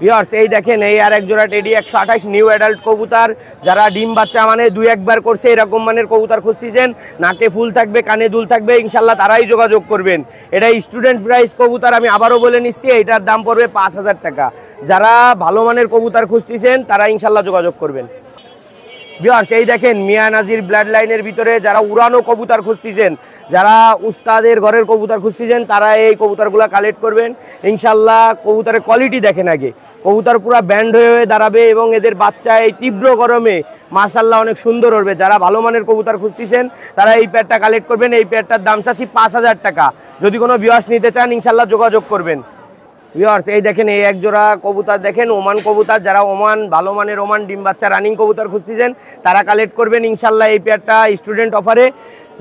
ভিউয়ার্স এই দেখেন এই আর এক জোড়া টেডি 128 নিউ অ্যাডাল্ট কবুতর, যারা ডিম বাচ্চা মানে 2-1 বার করছে এরকম মানের কবুতর খুঁজতেছেন, নাকে ফুল থাকবে কানে দুল থাকবে, ইনশাল্লাহ তারাই যোগাযোগ করবেন। এটা স্টুডেন্ট প্রাইস কবুতর, আমি আবারও বলে নিচ্ছি এটার দাম পড়বে 5000 টাকা। যারা ভালো মানের কবুতর খুঁজতেছেন তারা ইনশাল্লাহ যোগাযোগ করবেন। ভিউয়ার্স এই দেখেন মিয়া নাজির ব্লাড লাইনের ভিতরে যারা উড়ানো কবুতর খুঁজতেছেন, যারা উস্তাদের ঘরের কবুতর খুঁজতেছেন তারা এই কবুতরগুলো কালেক্ট করবেন ইনশাল্লাহ। কবুতরের কোয়ালিটি দেখেন আগে, কবুতর পুরো ব্যান্ড হয়ে দাঁড়াবে এবং এদের বাচ্চা এই তীব্র গরমে মাশাআল্লাহ অনেক সুন্দর উঠবে। যারা ভালো মানের কবুতর খুঁজতেছেন তারা এই পেয়ারটা কালেক্ট করবেন। এই পেয়ারটার দাম চাচ্ছি 5000 টাকা। যদি কোনো ভিউয়ার্স নিতে চান ইনশাল্লাহ যোগাযোগ করবেন। ভিউয়ার্স এই দেখেন এই এক জোড়া কবুতর দেখেন ওমান কবুতর, যারা ওমান ভালো মানের ওমান ডিম বাচ্চা রানিং কবুতর খুঁজতেছেন তারা কালেক্ট করবেন ইনশাল্লাহ। এই পেয়ারটা স্টুডেন্ট অফারে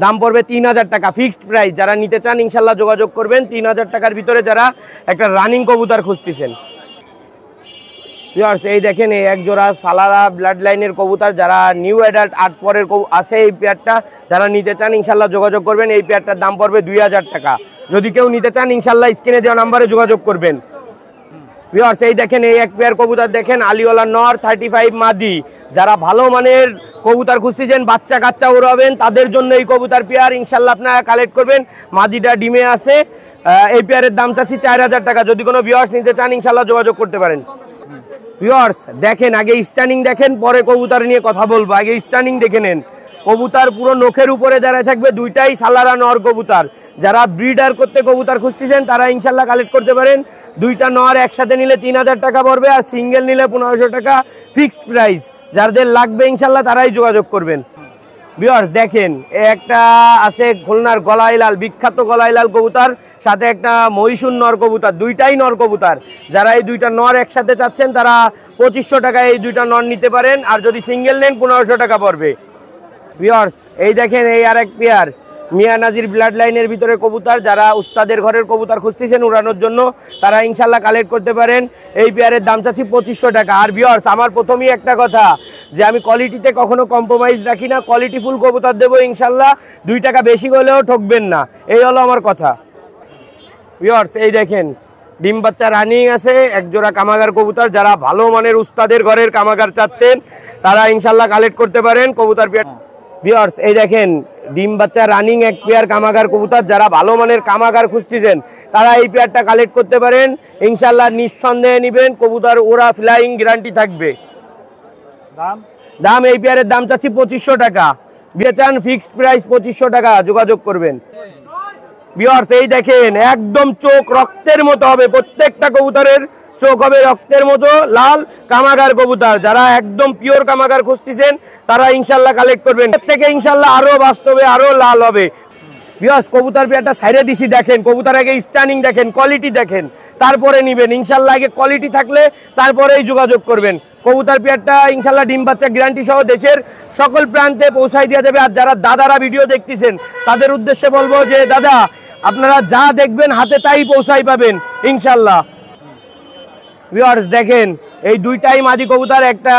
দাম পড়বে 3000 টাকা ফিক্সড প্রাইস। যারা নিতে চান ইনশাল্লাহ যোগাযোগ করবেন। 3000 টাকার ভিতরে যারা একটা রানিং কবুতর খুঁজতেছেন। ভিউয়ার্স এই দেখেন এই এক জোড়া সালারা ব্লাড লাইনের কবুতর, যারা নিউ অ্যাডাল্ট 8 পরের আছে এই পেয়ারটা, যারা নিতে চান ইনশাল্লাহ যোগাযোগ করবেন। এই পেয়ারটার দাম পড়বে 2000 টাকা। যদি কেউ নিতে চান ইনশাল্লাহ স্ক্রিনে দেওয়া নাম্বারে যোগাযোগ করবেন। ভিউয়ার্স এই দেখেন এই এক পেয়ার কবুতর দেখেন আলিওয়ালা নর 35 মাদি, যারা ভালো মানের কবুতর খুঁজতেছেন বাচ্চা কাচ্চা উড়াবেন তাদের জন্য এই কবুতর পেয়ার ইনশাল্লাহ আপনারা কালেক্ট করবেন। মাদিটা ডিমে আছে। এই পেয়ারের দাম চাচ্ছি 4000 টাকা। যদি কোনো ভিউয়ার্স নিতে চান ইনশাল্লাহ যোগাযোগ করতে পারেন। ভিউয়ার্স দেখেন আগে স্ট্যান্ডিং দেখেন, পরে কবুতর নিয়ে কথা বলবো। আগে স্ট্যান্ডিং দেখে নেন। কবুতর পুরো নখের উপরে দাঁড়ায় থাকবে, দুইটাই সালারা নর কবুতর। যারা ব্রিডার করতে কবুতর খুঁজতেছেন তারা ইনশাল্লাহ কালেক্ট করতে পারেন। দুইটা নর একসাথে নিলে 3000 টাকা পড়বে, আর সিঙ্গেল নিলে 1500 টাকা ফিক্সড প্রাইস। যাদের লাগবে ইনশাল্লাহ তারাই যোগাযোগ করবেন। ভিউয়ার্স দেখেন একটা আছে খুলনার গলাইলাল, বিখ্যাত গলাইলাল কবুতর, সাথে একটা মহীশূর নর কবুতর, দুইটাই নর কবুতর। যারা এই দুইটা নর একসাথে চাচ্ছেন তারা 2500 টাকায় এই দুইটা নর নিতে পারেন, আর যদি সিঙ্গেল নেন 1500 টাকা পড়বে। ভিউয়ার্স এই দেখেন এই আর এক পেয়ার মিয়া নাজির ব্লাড লাইনের ভিতরে কবুতর, যারা উস্তাদের ঘরের কবুতর খুঁজতেছেন উড়ানোর জন্য তারা ইনশাল্লাহ কালেক্ট করতে পারেন। এই পেয়ারের দাম চাচ্ছি 2500 টাকা। আর ভিউয়ার্স আমার প্রথমেই একটা কথা যে আমি কোয়ালিটিতে কখনো কম্প্রোমাইজ রাখি না, কোয়ালিটি ফুল কবুতর দেবো ইনশাল্লাহ, 2 টাকা বেশি হলেও ঠকবেন না, এই হলো আমার কথা। ভিউয়ার্স এই দেখেন ডিম বাচ্চা রানিং আছে এক জোড়া কামাগার কবুতর, যারা ভালো মানের উস্তাদের ঘরের কামাগার চাচ্ছেন তারা ইনশাল্লাহ কালেক্ট করতে পারেন কবুতর পেয়ার। ভিউয়ার্স এই দেখেন ডিম বাচ্চা রানিং এক পেয়ার কামাগার কবুতর, যারা ভালো মানের কামাগার খুঁজতেছেন তারা এই পেয়ারটা কালেক্ট করতে পারেন ইনশাল্লাহ। নিঃসন্দেহে নেবেন, কবুতর ওরা ফ্লাইং গ্যারান্টি থাকবে। দাম এই পেয়ারের দাম চাচ্ছি 2500 টাকা। বেচান ফিক্সড প্রাইস 2500 টাকা, যোগাযোগ করবেন। ভিউয়ার্স এই দেখেন একদম চোখ রক্তের মতো হবে, প্রত্যেকটা কবুতরের চোখ হবে রক্তের মতো লাল কামাগার কবুতর। যারা একদম পিওর কামাগার খুঁজতেছেন তারা ইনশাল্লাহ কালেক্ট করবেন। এর থেকে ইনশাল্লাহ আরো বাস্তবে আরো লাল হবে। ভিউয়ার্স কবুতর পেয়ারটা সাইডে দিছি দেখেন, কবুতর আগে স্ট্যান্ডিং দেখেন, কোয়ালিটি দেখেন, তারপরে নিবেন ইনশাল্লাহ। আগে কোয়ালিটি থাকলে তারপরেই যোগাযোগ করবেন। কবুতর পেয়ারটা ইনশাল্লাহ ডিম বাচ্চা গ্যারান্টি সহ দেশের সকল প্রান্তে পৌঁছাই দেওয়া যাবে। আর যারা দাদারা ভিডিও দেখতেছেন তাদের উদ্দেশ্যে বলবো যে দাদা আপনারা যা দেখবেন হাতে তাই পৌঁছাই পাবেন ইনশাল্লাহ। ভিউয়ার্স দেখেন এই দুইটাই মাদি কবুতর, একটা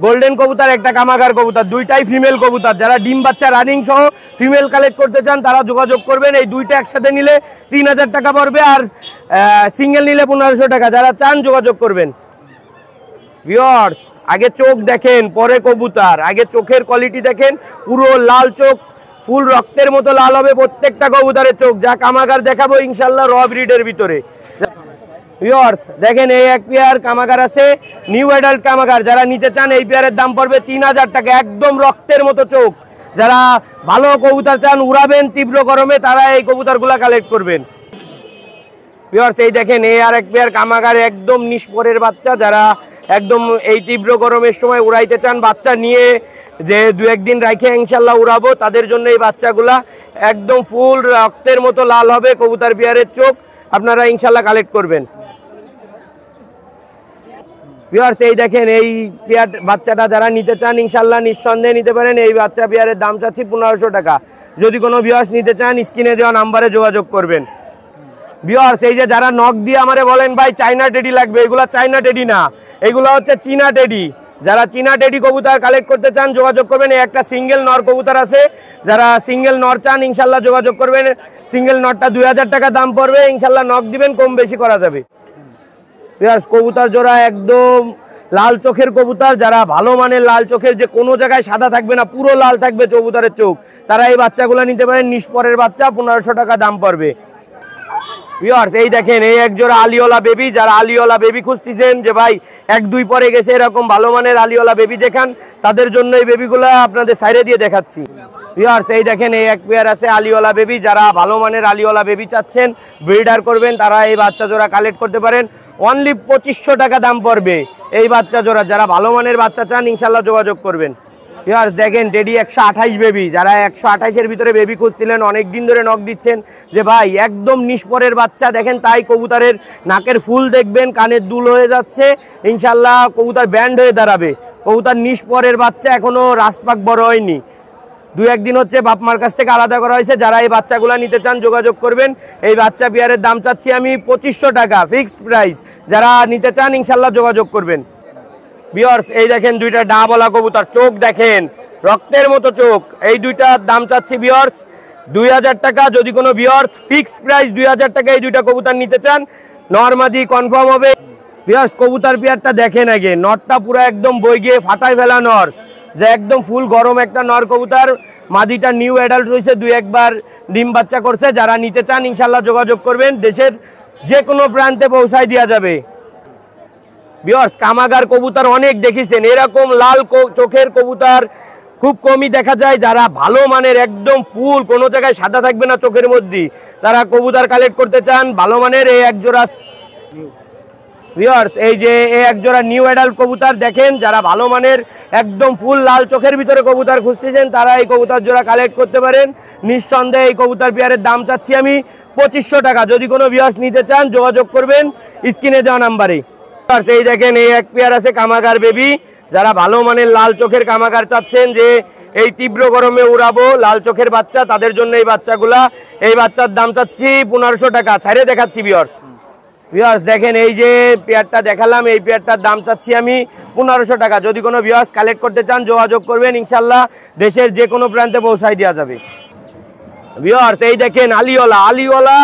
গোল্ডেন কবুতর, একটা কামাগার কবুতর, দুইটাই ফিমেল কবুতর। যারা ডিম বাচ্চা রানিং সহ ফিমেল কালেক্ট করতে চান তারা যোগাযোগ করবেন। এই দুইটা একসাথে নিলে 3000 টাকা পড়বে, আর সিঙ্গেল নিলে 1500 টাকা। যারা চান যোগাযোগ করবেন। ভিউয়ার্স আগে চোখ দেখেন পরে কবুতর, আগে চোখের কোয়ালিটি দেখেন, পুরো লাল চোখ, ফুল রক্তের মতো লাল হবে প্রত্যেকটা কবুতরের চোখ। যা কামাগার দেখাবো ইনশাল্লাহ র ব্রিডের ভিতরে। ভিউয়ার্স দেখেন এই এক পেয়ার কামাগার আছে, নিউ অ্যাডাল্ট কামাগার। যারা নিতে চান এই পেয়ারের দাম পড়বে 3000 টাকা। একদম রক্তের মতো চোখ। যারা ভালো কবুতর চান উড়াবেন তীব্র গরমে, তারা এই কবুতরগুলা কালেক্ট করবেন। ভিউয়ার্স এই দেখেন এই আর এক পেয়ার কামাগার, একদম নিষ্পরের বাচ্চা। যারা একদম এই তীব্র গরমের সময় উড়াইতে চান, বাচ্চা নিয়ে যে 2-1 দিন রাখে ইনশাল্লাহ উড়াবো, তাদের জন্য এই বাচ্চাগুলা একদম ফুল রক্তের মতো লাল হবে কবুতর পেয়ারের চোখ। আপনারা ইনশাল্লাহ কালেক্ট করবেন। ভিউয়ার্স এই দেখেন এই পেয়ার বাচ্চাটা যারা নিতে চান ইনশাল্লাহ নিঃসন্দেহে নিতে পারেন। এই বাচ্চা পেয়ারের দাম চাচ্ছি 1500 টাকা। যদি কোনো ভিউয়ার্স নিতে চান স্ক্রিনে দেওয়া নাম্বারে যোগাযোগ করবেন। ভিউয়ার্স এই যে যারা নক দিয়ে আমারে বলেন ভাই চাইনা টেডি লাগবে, এগুলা চাইনা টেডি না, এগুলো হচ্ছে চীনা টেডি। যারা চীনা টেডি কবুতর কালেক্ট করতে চান যোগাযোগ করবেন। এই একটা সিঙ্গেল নর কবুতর আছে, যারা সিঙ্গেল নর চান ইনশাল্লাহ যোগাযোগ করবেন। সিঙ্গেল নরটা 2000 টাকা দাম পড়বে, ইনশাল্লাহ নক দিবেন, কম বেশি করা যাবে। ভিউয়ার্স কবুতর জোড়া একদম লাল চোখের কবুতর। যারা ভালো মানের লাল চোখের, যে কোনো জায়গায় সাদা থাকবে না, পুরো লাল থাকবে কবুতরের চোখ, তারা এই বাচ্চাগুলো নিতে পারেন। নিষ্পরের বাচ্চা 1500 টাকা দাম পড়বে। ভিউয়ার্স এই দেখেন এই এক জোড়া আলিওলা বেবি। যারা আলিওলা বেবি খুঁজতেছেন যে ভাই 1-2 পরে গেছে এরকম ভালো মানের আলিওলা বেবি দেখান, তাদের জন্য এই বেবিগুলো আপনাদের সাইডে দিয়ে দেখাচ্ছি। ভিউয়ার্স এই দেখেন এই এক পেয়ার আছে আলিওলা বেবি। যারা ভালো মানের আলিওলা বেবি চাচ্ছেন, ব্রিডার করবেন, তারা এই বাচ্চা জোড়া কালেক্ট করতে পারেন। অনলি 2500 টাকা দাম পড়বে এই বাচ্চা জোড়া। যারা ভালো মানের বাচ্চা চান ইনশাল্লাহ যোগাযোগ করবেন। ভিউয়ার্স দেখেন টেডি 128 বেবি। যারা 128-এর ভিতরে বেবি খুঁজছিলেন, অনেক দিন ধরে নক দিচ্ছেন যে ভাই একদম নিষ্পরের বাচ্চা দেখেন, তাই কবুতরের নাকের ফুল দেখবেন, কানের দুল হয়ে যাচ্ছে, ইনশাল্লাহ কবুতর ব্যান্ড হয়ে দাঁড়াবে। কবুতর নিষ্পরের বাচ্চা, এখনো রাসপাক বড় হয়নি, 2-1 দিন হচ্ছে বাপ মার কাছ থেকে আলাদা করা হয়েছে। যারা এই বাচ্চাগুলো নিতে চান যোগাযোগ করবেন। এই বাচ্চা পেয়ারের দাম চাচ্ছি আমি 2500 টাকা ফিক্সড প্রাইস। যারা নিতে চান ইনশাল্লাহ যোগাযোগ করবেন। ভিউয়ার্স এই দেখেন দুইটা ডাবলা কবুতর, চোখ দেখেন রক্তের মতো চোখ। এই দুইটার দাম চাচ্ছি ভিউয়ার্স 2000 টাকা। যদি কোনো ভিউয়ার্স ফিক্সড প্রাইস 2000 টাকা এই দুইটা কবুতর নিতে চান, নরমাদি কনফার্ম হবে। ভিউয়ার্স কবুতর পেয়ারটা দেখেন আগে, নরটা পুরো একদম বই গিয়ে ফাটাই ফেলা নর, যে একদম ফুল গরম একটা নর কবুতর। মাদিটা নিউ অ্যাডাল্ট হয়েছে, 2-1 বার ডিম বাচ্চা করছে। যারা নিতে চান ইনশাল্লাহ যোগাযোগ করবেন, দেশের যে কোনো প্রান্তে পৌঁছায় দেওয়া যাবে। ভিউয়ার্স কামাগার কবুতর অনেক দেখেছেন, এরকম লাল চোখের কবুতর খুব কমই দেখা যায়। যারা ভালো মানের একদম ফুল, কোনো জায়গায় সাদা থাকবে না চোখের মধ্যে, তারা কবুতর কালেক্ট করতে চান ভালো মানের। এই এক জোড়া ভিউয়ার্স এই যে এই এক জোড়া নিউ অ্যাডাল্ট কবুতর দেখেন। যারা ভালো মানের একদম ফুল লাল চোখের ভিতরে কবুতর খুঁজতেছেন, তারা এই কবুতর জোড়া কালেক্ট করতে পারেন। নিঃসন্দেহে এই কবুতর পেয়ারের দাম চাচ্ছি আমি 2500 টাকা। যদি কোনো ভিউয়ার্স নিতে চান যোগাযোগ করবেন স্ক্রিনে দেওয়া নাম্বারে। এই দেখেন এই এক পেয়ার আছে কামাগার বেবি। যারা ভালো মানের লাল চোখের কামাগার চাচ্ছেন, যে এই তীব্র গরমে উড়াবো লাল চোখের বাচ্চা, তাদের জন্য এই বাচ্চাগুলা। এই বাচ্চার দাম চাচ্ছি 1500 টাকা। ছাড়ে দেখাচ্ছি ভিউয়ার্স। ভিউয়ার্স দেখেন এই যে পেয়ারটা দেখালাম, এই পেয়ারটার দাম চাচ্ছি আমি 1500 টাকা। যদি কোনো ভিউয়ার্স কালেক্ট করতে চান যোগাযোগ করবেন, ইনশাল্লাহ দেশের যে কোনো প্রান্তে পৌঁছায় দেওয়া যাবে। ভিউয়ার্স এই দেখেন আলিওলা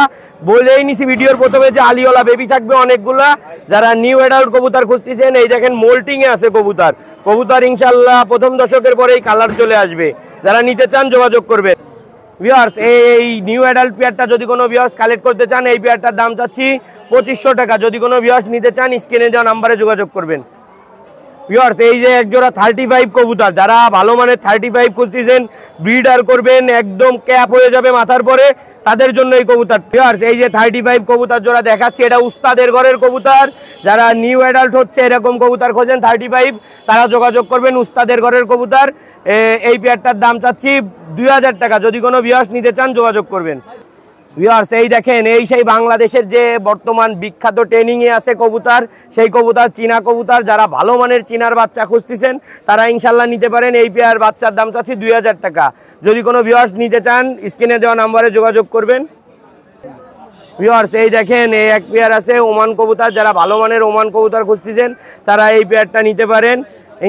বলেই নিছি ভিডিওর প্রথমে যে আলিওলা বেবি থাকবে অনেকগুলা। যারা নিউ অ্যাডাল্ট কবুতর খুঁজতেছেন, এই দেখেন মোল্টিং এ আছে কবুতর ইনশাল্লাহ প্রথম দশকের পরেই কালার চলে আসবে। যারা নিতে চান যোগাযোগ করবেন। ভিউয়ার্স এই নিউ অ্যাডাল্ট পেয়ারটা যদি কোনো ভিউয়ার্স কালেক্ট করতে চান, এই পেয়ারটার দাম চাচ্ছি 2500 টাকা। যদি কোনো ভিউয়ার্স নিতে চান স্ক্রিনে দেওয়া নাম্বারে যোগাযোগ করবেন। ভিউয়ার্স এই যে একজোড়া 35 কবুতর, যারা ভালো মানের 35 খুঁজতেছেন, ব্রিডার করবেন, একদম ক্যাপ হয়ে যাবে মাথার পরে, তাদের জন্য এই কবুতর। ভিউয়ার্স এই যে 35 কবুতর জোড়া দেখাচ্ছি, এটা উস্তাদের ঘরের কবুতর। যারা নিউ অ্যাডাল্ট হচ্ছে এরকম কবুতর খোঁজেন 35, তারা যোগাযোগ করবেন। উস্তাদের ঘরের কবুতর। এই পেয়ারটার দাম চাচ্ছি 2000 টাকা। যদি কোনো ভিউয়ার্স নিতে চান যোগাযোগ করবেন। ভিউয়ার্স এই দেখেন এই সেই বাংলাদেশের যে বর্তমান বিখ্যাত ট্রেনিং এ আছে কবুতর, সেই কবুতর চীনা কবুতর। যারা ভালো মানের চীনার বাচ্চা খুঁজতেছেন, তারা ইনশাল্লাহ নিতে পারেন। এই পেয়ার বাচ্চার দাম চাচ্ছি 2000 টাকা। যদি কোনো ভিউয়ার্স নিতে চান স্ক্রিনে দেওয়া নাম্বারে যোগাযোগ করবেন। ভিউয়ার্স এই দেখেন এই এক পেয়ার আছে ওমান কবুতর, যারা ভালো মানের ওমান কবুতর খুঁজতেছেন তারা এই পেয়ারটা নিতে পারেন।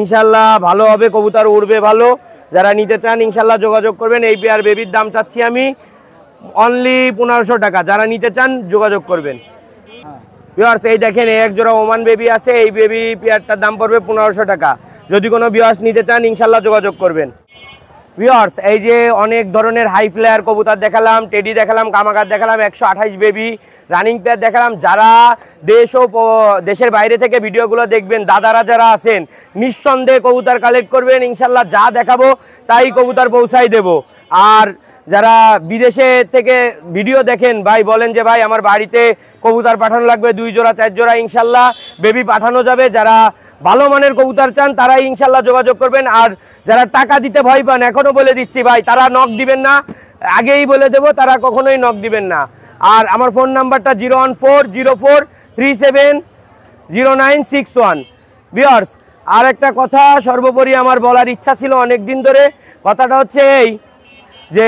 ইনশাল্লাহ ভালো হবে, কবুতর উড়বে ভালো। যারা নিতে চান ইনশাল্লাহ যোগাযোগ করবেন। এই পেয়ার বেবির দাম চাচ্ছি আমি অনলি 1500 টাকা। যারা নিতে চান যোগাযোগ করবেন। ভিউয়ার্স এই দেখেন এই এক জোড়া ওমান বেবি আছে, এই বেবি পেয়ারটার দাম পড়বে 1500 টাকা। যদি কোনো ভিউয়ার্স নিতে চান ইনশাল্লাহ যোগাযোগ করবেন। ভিউয়ার্স এই যে অনেক ধরনের হাই ফ্লায়ার কবুতর দেখালাম, টেডি দেখালাম, কামাগার দেখালাম, 128 বেবি, রানিং পেয়ার দেখালাম। যারা দেশ ও দেশের বাইরে থেকে ভিডিওগুলো দেখবেন, দাদারা যারা আছেন নিঃসন্দেহে কবুতর কালেক্ট করবেন। ইনশাল্লাহ যা দেখাবো তাই কবুতর পৌঁছাই দেব। আর যারা বিদেশে থেকে ভিডিও দেখেন ভাই, বলেন যে ভাই আমার বাড়িতে কবুতর পাঠানো লাগবে 2 জোড়া 4 জোড়া, ইনশাল্লাহ বেবি পাঠানো যাবে। যারা ভালো মানের কবুতর চান তারাই ইনশাল্লাহ যোগাযোগ করবেন। আর যারা টাকা দিতে ভয় পান, এখনো বলে দিচ্ছি ভাই, তারা নক দিবেন না, আগেই বলে দেব, তারা কখনোই নক দিবেন না। আর আমার ফোন নাম্বারটা 01404370961। ভিউয়ার্স আর একটা কথা সর্বোপরি আমার বলার ইচ্ছা ছিল অনেক দিন ধরে, কথাটা হচ্ছে এই যে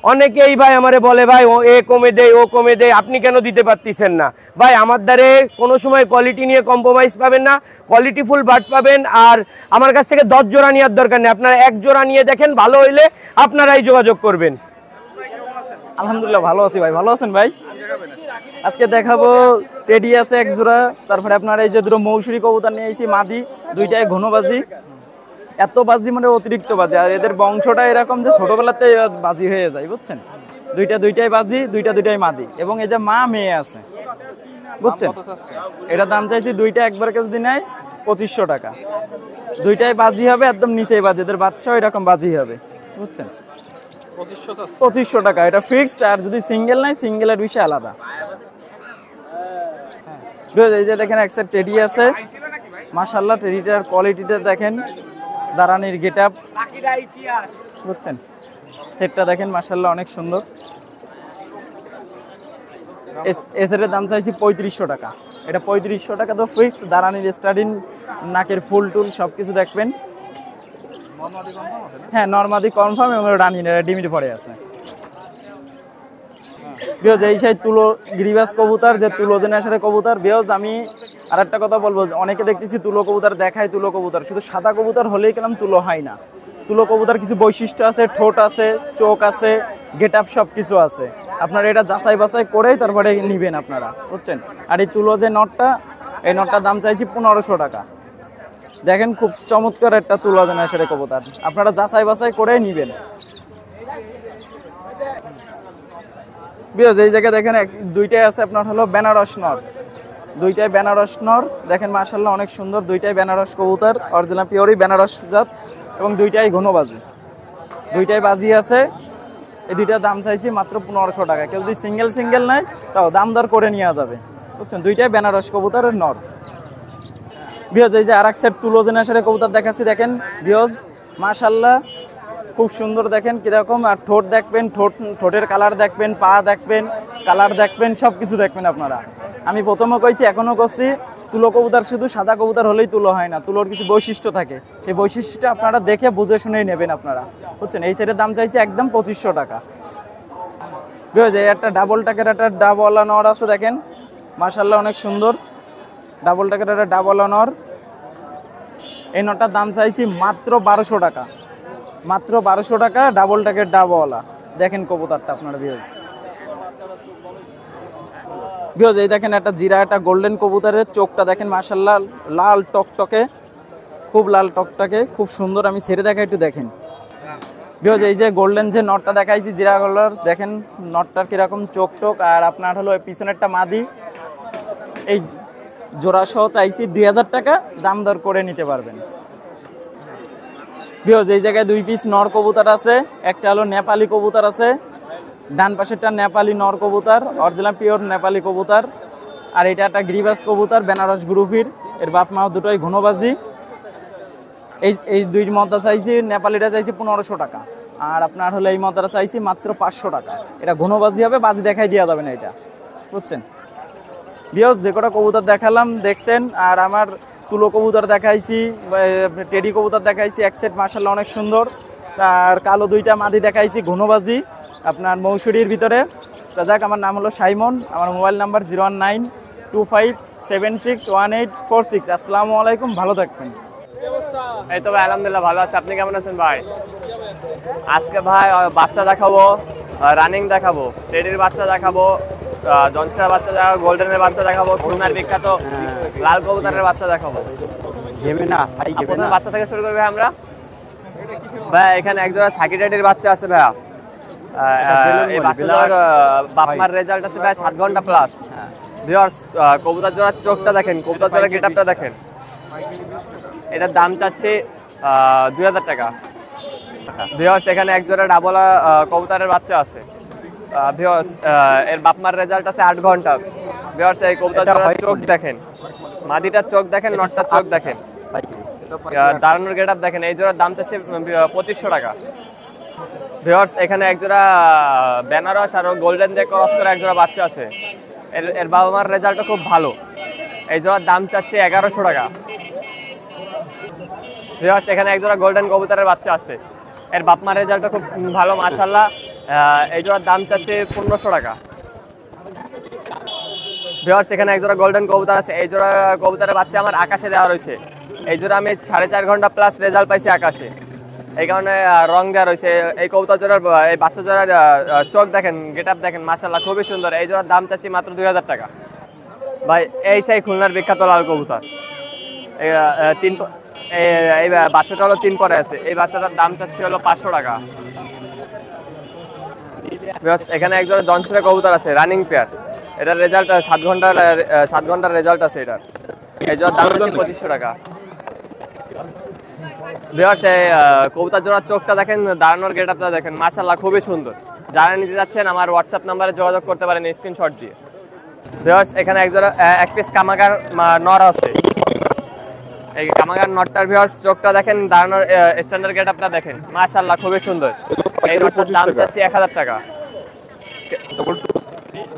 অনেকেই ভাই আমারে বলে ভাই ও এ কমে দেয় ও কমে দেয়, আপনি কেন দিতে পারতেছেন না? ভাই আমার দ্বারে কোনো সময় কোয়ালিটি নিয়ে কম্প্রোমাইজ পাবেন না, কোয়ালিটি ফুল বার্ড পাবেন। আর আমার কাছ থেকে 10 জোড়া নেওয়ার দরকার নেই, আপনারা 1 জোড়া নিয়ে দেখেন, ভালো হইলে আপনারাই যোগাযোগ করবেন। আলহামদুলিল্লাহ ভালো আছি ভাই। ভালো আছেন ভাই? আজকে দেখাবো টেডি আছে 1 জোড়া, তারপরে আপনার এই যে দুটো মৌসুরি কবুতর নিয়ে এসেছি মাদি, দুইটাই ঘনবাজি। এত বাজি মানে অতিরিক্ত বাজি, আর এদের বংশটা এরকম যে ছোটবেলাতে বাজি হয়ে যায়, বুঝছেন? দুইটাই বাজি, দুইটাই মাদি, এবং এই যে মা মেয়ে আছে, বুঝছেন? এটা দাম চাইছি দুইটা একবার যদি নেয় 2500 টাকা। দুইটাই বাজি হবে, একদম নিচেই বাজি, এদের বাচ্চা এরকম বাজি হবে, বুঝছেন? 2500 টাকা এটা ফিক্সড। আর যদি সিঙ্গেল নাই, সিঙ্গেলের বিষয় আলাদা। এই যে দেখেন এক সেট টেডি আছে, মাশাআল্লাহ টেডিটার কোয়ালিটিটা দেখেন, দাঁড়ানির গেটআপ, বুঝছেন? সেটটা দেখেন মাশাআল্লাহ অনেক সুন্দর। এসের দাম চাইছি 3500 টাকা। এটা 3500 টাকা তো ফিক্সড। দাঁড়ানির স্টার্টিং, নাকের ফুল টুল সবকিছু দেখবেন। হ্যাঁ নরমাদি কনফার্ম, এবং রানিং ডিমিট ভরে আছে। বিয়জ এই সাইড তুলো গিরিবাস কবুতর, যে তুলো জেনারেশনের কবুতর। বিয়জ আমি আর একটা কথা বলবো, অনেকে দেখতেছি তুলো কবুতর দেখায়, তুলো কবুতর শুধু সাদা কবুতর হলেই কেন তুলো হয় না। তুলো কবুতর কিছু বৈশিষ্ট্য আছে, ঠোঁট আছে, চোখ আছে, গেট আপ সব কিছু আছে। আপনারা এটা যাচাই বাছাই করেই তারপরে নিবেন আপনারা, বুঝছেন? আর এই তুলো যে নটটা, এই নটটার দাম চাইছি 1500 টাকা। দেখেন খুব চমৎকার একটা তুলো জেনারেশনের কবুতর, আপনারা যাচাই বাছাই করেই নিবেন। বিয়জ এই জায়গায় দেখেন দুইটাই আছে আপনার হলো বেনারস নর, দুইটাই বেনারস নর। দেখেন মাশাআল্লাহ অনেক সুন্দর, দুইটাই বেনারস কবুতর, অরিজিনাল পিওরই বেনারস জাত, এবং দুইটাই ঘনবাজি, দুইটাই বাজি আছে। এই দুইটার দাম চাইছি মাত্র 1500 টাকা। কেউ যদি সিঙ্গেল নেয় তাও দাম দর করে নেওয়া যাবে, বুঝছেন? দুইটাই বেনারস কবুতরের নর। বিয়জ এই যে আর এক সেট তুলো জেনারেশনের কবুতর দেখাচ্ছি, দেখেন বিয়জ মাশাআল্লাহ খুব সুন্দর, দেখেন কিরকম। আর ঠোঁট দেখবেন, ঠোঁটের কালার দেখবেন, পা দেখবেন, কালার দেখবেন, সব কিছু দেখবেন আপনারা। আমি প্রথমে কইছি, এখনো করছি, তুলো কবুতর শুধু সাদা কবুতর হলেই তুলো হয় না, তুলোর কিছু বৈশিষ্ট্য থাকে, সেই বৈশিষ্ট্যটা আপনারা দেখে বুঝে শুনেই নেবেন আপনারা, বুঝছেন? এই সেটের দাম চাইছি একদম 2500 টাকা। বুঝে একটা ডাবল টাকের একটা ডাবওয়ালা নর আছে, দেখেন মাশাআল্লাহ অনেক সুন্দর, ডাবল টাকের একটা ডাবওয়ালা নর। এই নরটার দাম চাইছি মাত্র 1200 টাকা, মাত্র 1200 টাকা, ডাবল টাকের ডাবওয়ালা। দেখেন কবুতরটা আপনারা বিয়জ এই দেখেন একটা জিরা, একটা গোল্ডেন কবুতরের চোখটা দেখেন মাশাআল্লাহ লাল টকটকে, খুব লাল টকটকে, খুব সুন্দর। আমি ছেড়ে দেখাই, একটু দেখেন বিয়জ। এই যে গোল্ডেন যে নটটা দেখাইছি জিরা কালার, দেখেন নটটার কিরকম চোখ টোক। আর আপনার হলো পিছনেরটা মাদি, এই জোড়া সহ চাইছি 2000 টাকা, দাম দর করে নিতে পারবেন। বিয়জ এই জায়গায় 2 পিস নর কবুতর আছে, একটা হলো নেপালি কবুতর আছে, ডান পাশেরটা নেপালি নর কবুতর, অরিজিনাল পিওর নেপালি কবুতর। আর এটা একটা গ্রিবাস কবুতর, বেনারস গ্রুপের, এর বাপ মা দুটোই ঘনবাজি। এই দুই মদা চাইছি, নেপালিটা চাইছি 1500 টাকা, আর আপনার হলো এই মদাটা চাইছি মাত্র 500 টাকা। এটা ঘনবাজি হবে, বাজি দেখাই দেওয়া যাবে না এটা, বুঝছেন? বিয়জ যে কটা কবুতর দেখালাম দেখছেন, আর আমার তুলো কবুতর দেখাইছি, টেডি কবুতর দেখাইছি এক সেট মাশাআল্লাহ অনেক সুন্দর। আর কালো দুইটা মাদি দেখাইছি ঘনবাজি, আপনার মৌসুরির ভিতরে। তো যাক, আমার নাম হলো সাইমন, আমার মোবাইল নাম্বার 01925761846। আসসালামু আলাইকুম, ভালো থাকবেন। এই তো ভাই আলহামদুলিল্লাহ ভালো আছে। আপনি কেমন আছেন ভাই? আজকে ভাই বাচ্চা দেখাবো, রানিং দেখাবো, টেডির বাচ্চা দেখাবো, জনসনের বাচ্চা দেখাবো, গোল্ডেনের বাচ্চা দেখাবো, খুলনার বিখ্যাত লাল কবুতরের বাচ্চা দেখাবো। প্রথমে বাচ্চা থেকে শুরু করবে আমরা। ভাই এখানে একজোড়া সাকি টেডির বাচ্চা আছে ভাইয়া। এই বাচ্চা জোড়ার বাপমার রেজাল্ট আছে ভাই 7 ঘন্টা প্লাস। ভিউয়ার্স, কবুতর জোড়ার চোখটা দেখেন, কবুতর জোড়ার গেটআপটা দেখেন। এটার দাম চাচ্ছি 2000 টাকা। ভিউয়ার্স, এখানে এক জোড়া ডাবলা কবুতরের বাচ্চা আছে। ভিউয়ার্স, এর বাপমার রেজাল্ট আছে 8 ঘন্টা। ভিউয়ার্স, এই কবুতর জোড়ার চোখ দেখেন, মাদিটার চোখ দেখেন, নটটার চোখ দেখেন, দাঁড়ানোর গেটআপ দেখেন। এই জোড়ার দাম চাচ্ছে 2500 টাকা। ভিউয়ার্স, এখানে এক জোড়া বেনারস আর গোল্ডেন দিয়ে ক্রস করে এক জোড়া বাচ্চা আছে। এর বাবা মার রেজাল্টও খুব ভালো। এই জোড়ার দাম চাচ্ছে 1100 টাকা। ভিউয়ার্স, এখানে এক জোড়া গোল্ডেন কবুতরের বাচ্চা আছে। এর বাপ মার রেজাল্টও খুব ভালো মাশাআল্লাহ। এই জোড়ার দাম চাচ্ছে 1500 টাকা। ভিউয়ার্স, এখানে এক জোড়া গোল্ডেন কবুতর আছে। এই জোড়া কবুতরের বাচ্চা আমার আকাশে দেওয়া রয়েছে। এই জোড়া আমি 4.5 ঘন্টা প্লাস রেজাল্ট পাইছি আকাশে, এই কারণে রং দেওয়া রয়েছে। এই কবুতর জোড়ার এই বাচ্চা জোড়ার চোখ দেখেন, গেটআপ দেখেন, মাশাআল্লাহ খুবই সুন্দর। এই জোড়ার দাম চাচ্ছি মাত্র 2000 টাকা। ভাই এই সেই খুলনার বিখ্যাত লাল কবুতর। এই বাচ্চাটা হলো 3 পরে আছে। এই বাচ্চাটার দাম চাচ্ছি হলো 500 টাকা। এখানে এক জোড়া জনসনের কবুতর আছে, রানিং পেয়ার। এটার রেজাল্ট 7 ঘন্টার রেজাল্ট আছে এটার। এই জোড়ার দাম হচ্ছে 2500 টাকা। ভিউয়ার্স, কবুতর জোড়ার চোখটা দেখেন, দাঁড়ানোর গেটআপটা দেখেন, মাশাআল্লাহ খুবই সুন্দর। যারা নিতে যাচ্ছেন আমার হোয়াটসঅ্যাপ নাম্বারে যোগাযোগ করতে পারেন স্ক্রিনশট দিয়ে। ভিউয়ার্স, এখানে এক জোড়া এক পিস কামাগার নর আছে। এই কামাগার নটটার ভিউয়ার্স চোখটা দেখেন, দাঁড়ানোর স্ট্যান্ডার্ড গেটআপটা দেখেন, মাশাআল্লাহ খুবই সুন্দর। এই নটটার দাম চাচ্ছি 1000 টাকা।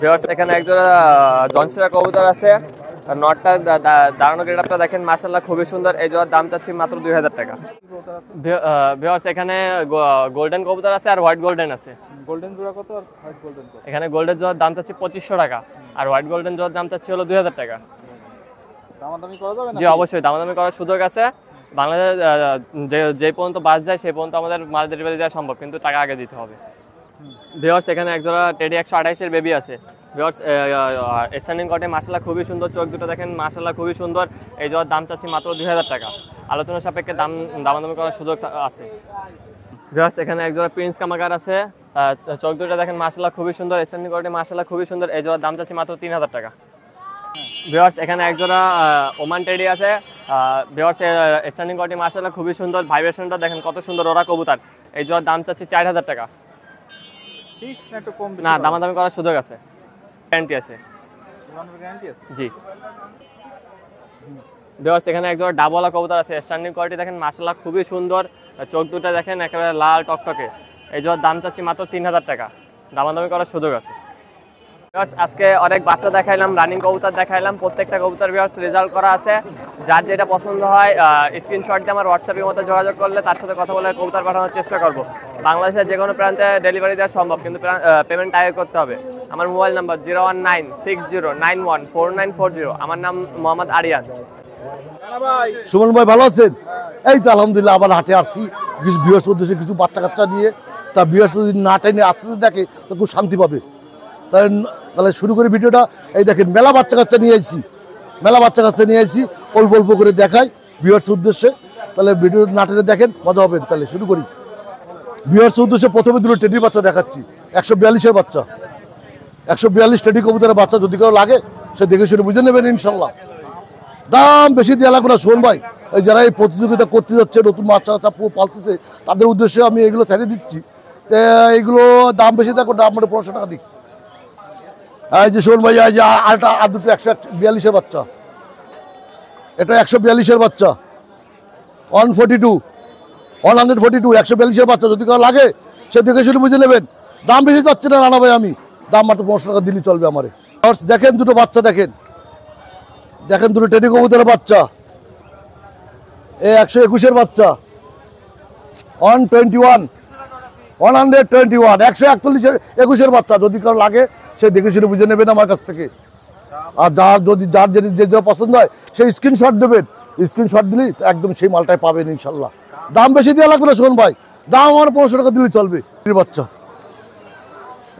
ভিউয়ার্স, এখানে এক জোড়া জনসনের কবুতর আছে। নটটার দাঁড়ানো গেটআপটা দেখেন, মাশাআল্লাহ খুবই সুন্দর। এই জোড়ার দাম চাচ্ছি মাত্র 2000 টাকা। ভিউয়ার্স, এখানে গোল্ডেন কবুতর আছে আর হোয়াইট গোল্ডেন আছে। গোল্ডেন জোড়া কত আর হোয়াইট গোল্ডেন কত? এখানে গোল্ডেন জোড়ার দাম চাচ্ছি 2500 টাকা আর হোয়াইট গোল্ডেন জোড়ার দাম চাচ্ছি হলো 2000 টাকা। দামাদামি করা যাবে না? জি অবশ্যই দামাদামি করার সুযোগ আছে। বাংলাদেশ যে পর্যন্ত বাস যায় সেই পর্যন্ত আমাদের মাল ডেলিভারি দেওয়া সম্ভব, কিন্তু টাকা আগে দিতে হবে। ভিউয়ার্স, এখানে এক জোড়া টেডি 128 এর বেবি আছে। ভিউয়ার্স, স্ট্যান্ডিং কটে মাশাআল্লাহ খুবই সুন্দর, চোখ দুটো দেখেন মাশাআল্লাহ খুবই সুন্দর। এই জোড়ার দাম চাচ্ছি মাত্র 2000 টাকা। আলোচনা সাপেক্ষে দামাদামি করার সুযোগ আছে। ভিউয়ার্স, এখানে এক জোড়া প্রিন্স কামাগার আছে। চোখ দুটো দেখেন মাশাআল্লাহ খুবই সুন্দর, স্ট্যান্ডিং কটে মাশাআল্লাহ খুবই সুন্দর। এই জোড়ার দাম চাচ্ছি মাত্র 3000 টাকা। ভিউয়ার্স, এখানে এক জোড়া ওমান টেডি আছে। ভিউয়ার্স, স্ট্যান্ডিং কটে মাশাআল্লাহ খুবই সুন্দর, ভাইব্রেশনটা দেখেন কত সুন্দর, ওরা কবুতর। এই জোড়ার দাম চাচ্ছি 4000 টাকা। ফিক্স না একটু কম? না, দামাদামি করার সুযোগ আছে, গ্যারান্টি আছে। গ্যারান্টি আছে? জি। ভিউয়ার্স, এখানে এক জোড়া ডাবলা কবুতর আছে। স্ট্যান্ডিং কোয়ালিটি দেখেন মাশাআল্লাহ খুবই সুন্দর, চোখ দুটো দেখেন একেবারে লাল টকটকে। এই জোড়ার দাম চাচ্ছি মাত্র 3000 টাকা। দামাদামি করার সুযোগ আছে। ভিউয়ার্স, আজকে অনেক বাচ্চা দেখাইলাম, রানিং কবুতর দেখাইলাম। প্রত্যেকটা কবুতর ভিউয়ার্স রেজাল্ট করা আছে। যার যেটা পছন্দ হয় স্ক্রিনশট দিয়ে আমার হোয়াটসঅ্যাপের মধ্যে যোগাযোগ করলে তার সাথে কথা বলে কবুতর পাঠানোর চেষ্টা করব। বাংলাদেশের যে কোনো প্রান্তে ডেলিভারি দেওয়া সম্ভব, কিন্তু পেমেন্ট আগে করতে হবে। আমার মোবাইল নাম্বার 01960914940। আমার নাম মোহাম্মদ আরিয়ান। সুমন ভাই ভালো আছেন? এই তো আলহামদুলিল্লাহ, আবার হাটে আসছি কিছু বিয়ার্স উদ্দেশ্যে, কিছু বাচ্চা কাচ্চা নিয়ে। তা বিয়ার্স যদি না টেনে আস্তে আস্তে দেখে তো খুব শান্তি পাবে। তাহলে শুরু করি ভিডিওটা। এই দেখেন মেলা বাচ্চা কাচ্চা নিয়ে আসছি, অল্প অল্প করে দেখাই বিয়ার্স উদ্দেশ্যে। তাহলে ভিডিও না টেনে দেখেন, মজা হবে। তাহলে শুরু করি। বিয়ার্স উদ্দেশ্যে প্রথমে দুটো টেডির বাচ্চা দেখাচ্ছি। 142-এর বাচ্চা, 142 টেডি কবুতরের বাচ্চা। যদি কেউ লাগে সে দেখে শুনে বুঝে নেবেন ইনশাল্লাহ। দাম বেশি দেওয়া লাগবে না সুমন ভাই। এই যারা এই প্রতিযোগিতা করতে যাচ্ছে, নতুন বাচ্চা কাচ্চা পালতেছে, তাদের উদ্দেশ্যে আমি এগুলো ছেড়ে দিচ্ছি। এইগুলো দাম বেশি দেখো, দাম মানে 1500 টাকা দিক। এই যে সুমন ভাই, এই যে আর দুটো 142-এর বাচ্চা, এটা 142-এর বাচ্চা, 142 142 142-এর বাচ্চা। যদি কেউ লাগে সে দেখে শুনে বুঝে নেবেন। দাম বেশি যাচ্ছে না রানা ভাই, আমি দাম মাত্র 1500 টাকা দিলেই চলবে আমারে। দেখেন দুটো বাচ্চা, দেখেন দুটো টেডি কবুতরের বাচ্চা। এই 121-এর বাচ্চা, 121 121 141 21-এর বাচ্চা, যদি কারো লাগে সে দেখে শুনে বুঝে নেবেন আমার কাছ থেকে। আর যার যে পছন্দ হয় সেই স্ক্রিনশট দেবেন, স্ক্রিনশট দিলেই একদম সেই মালটাই পাবেন ইনশাল্লাহ। দাম বেশি দেওয়া লাগবে না শোন ভাই, দাম আমার 1500 টাকা দিলে চলবে। বাচ্চা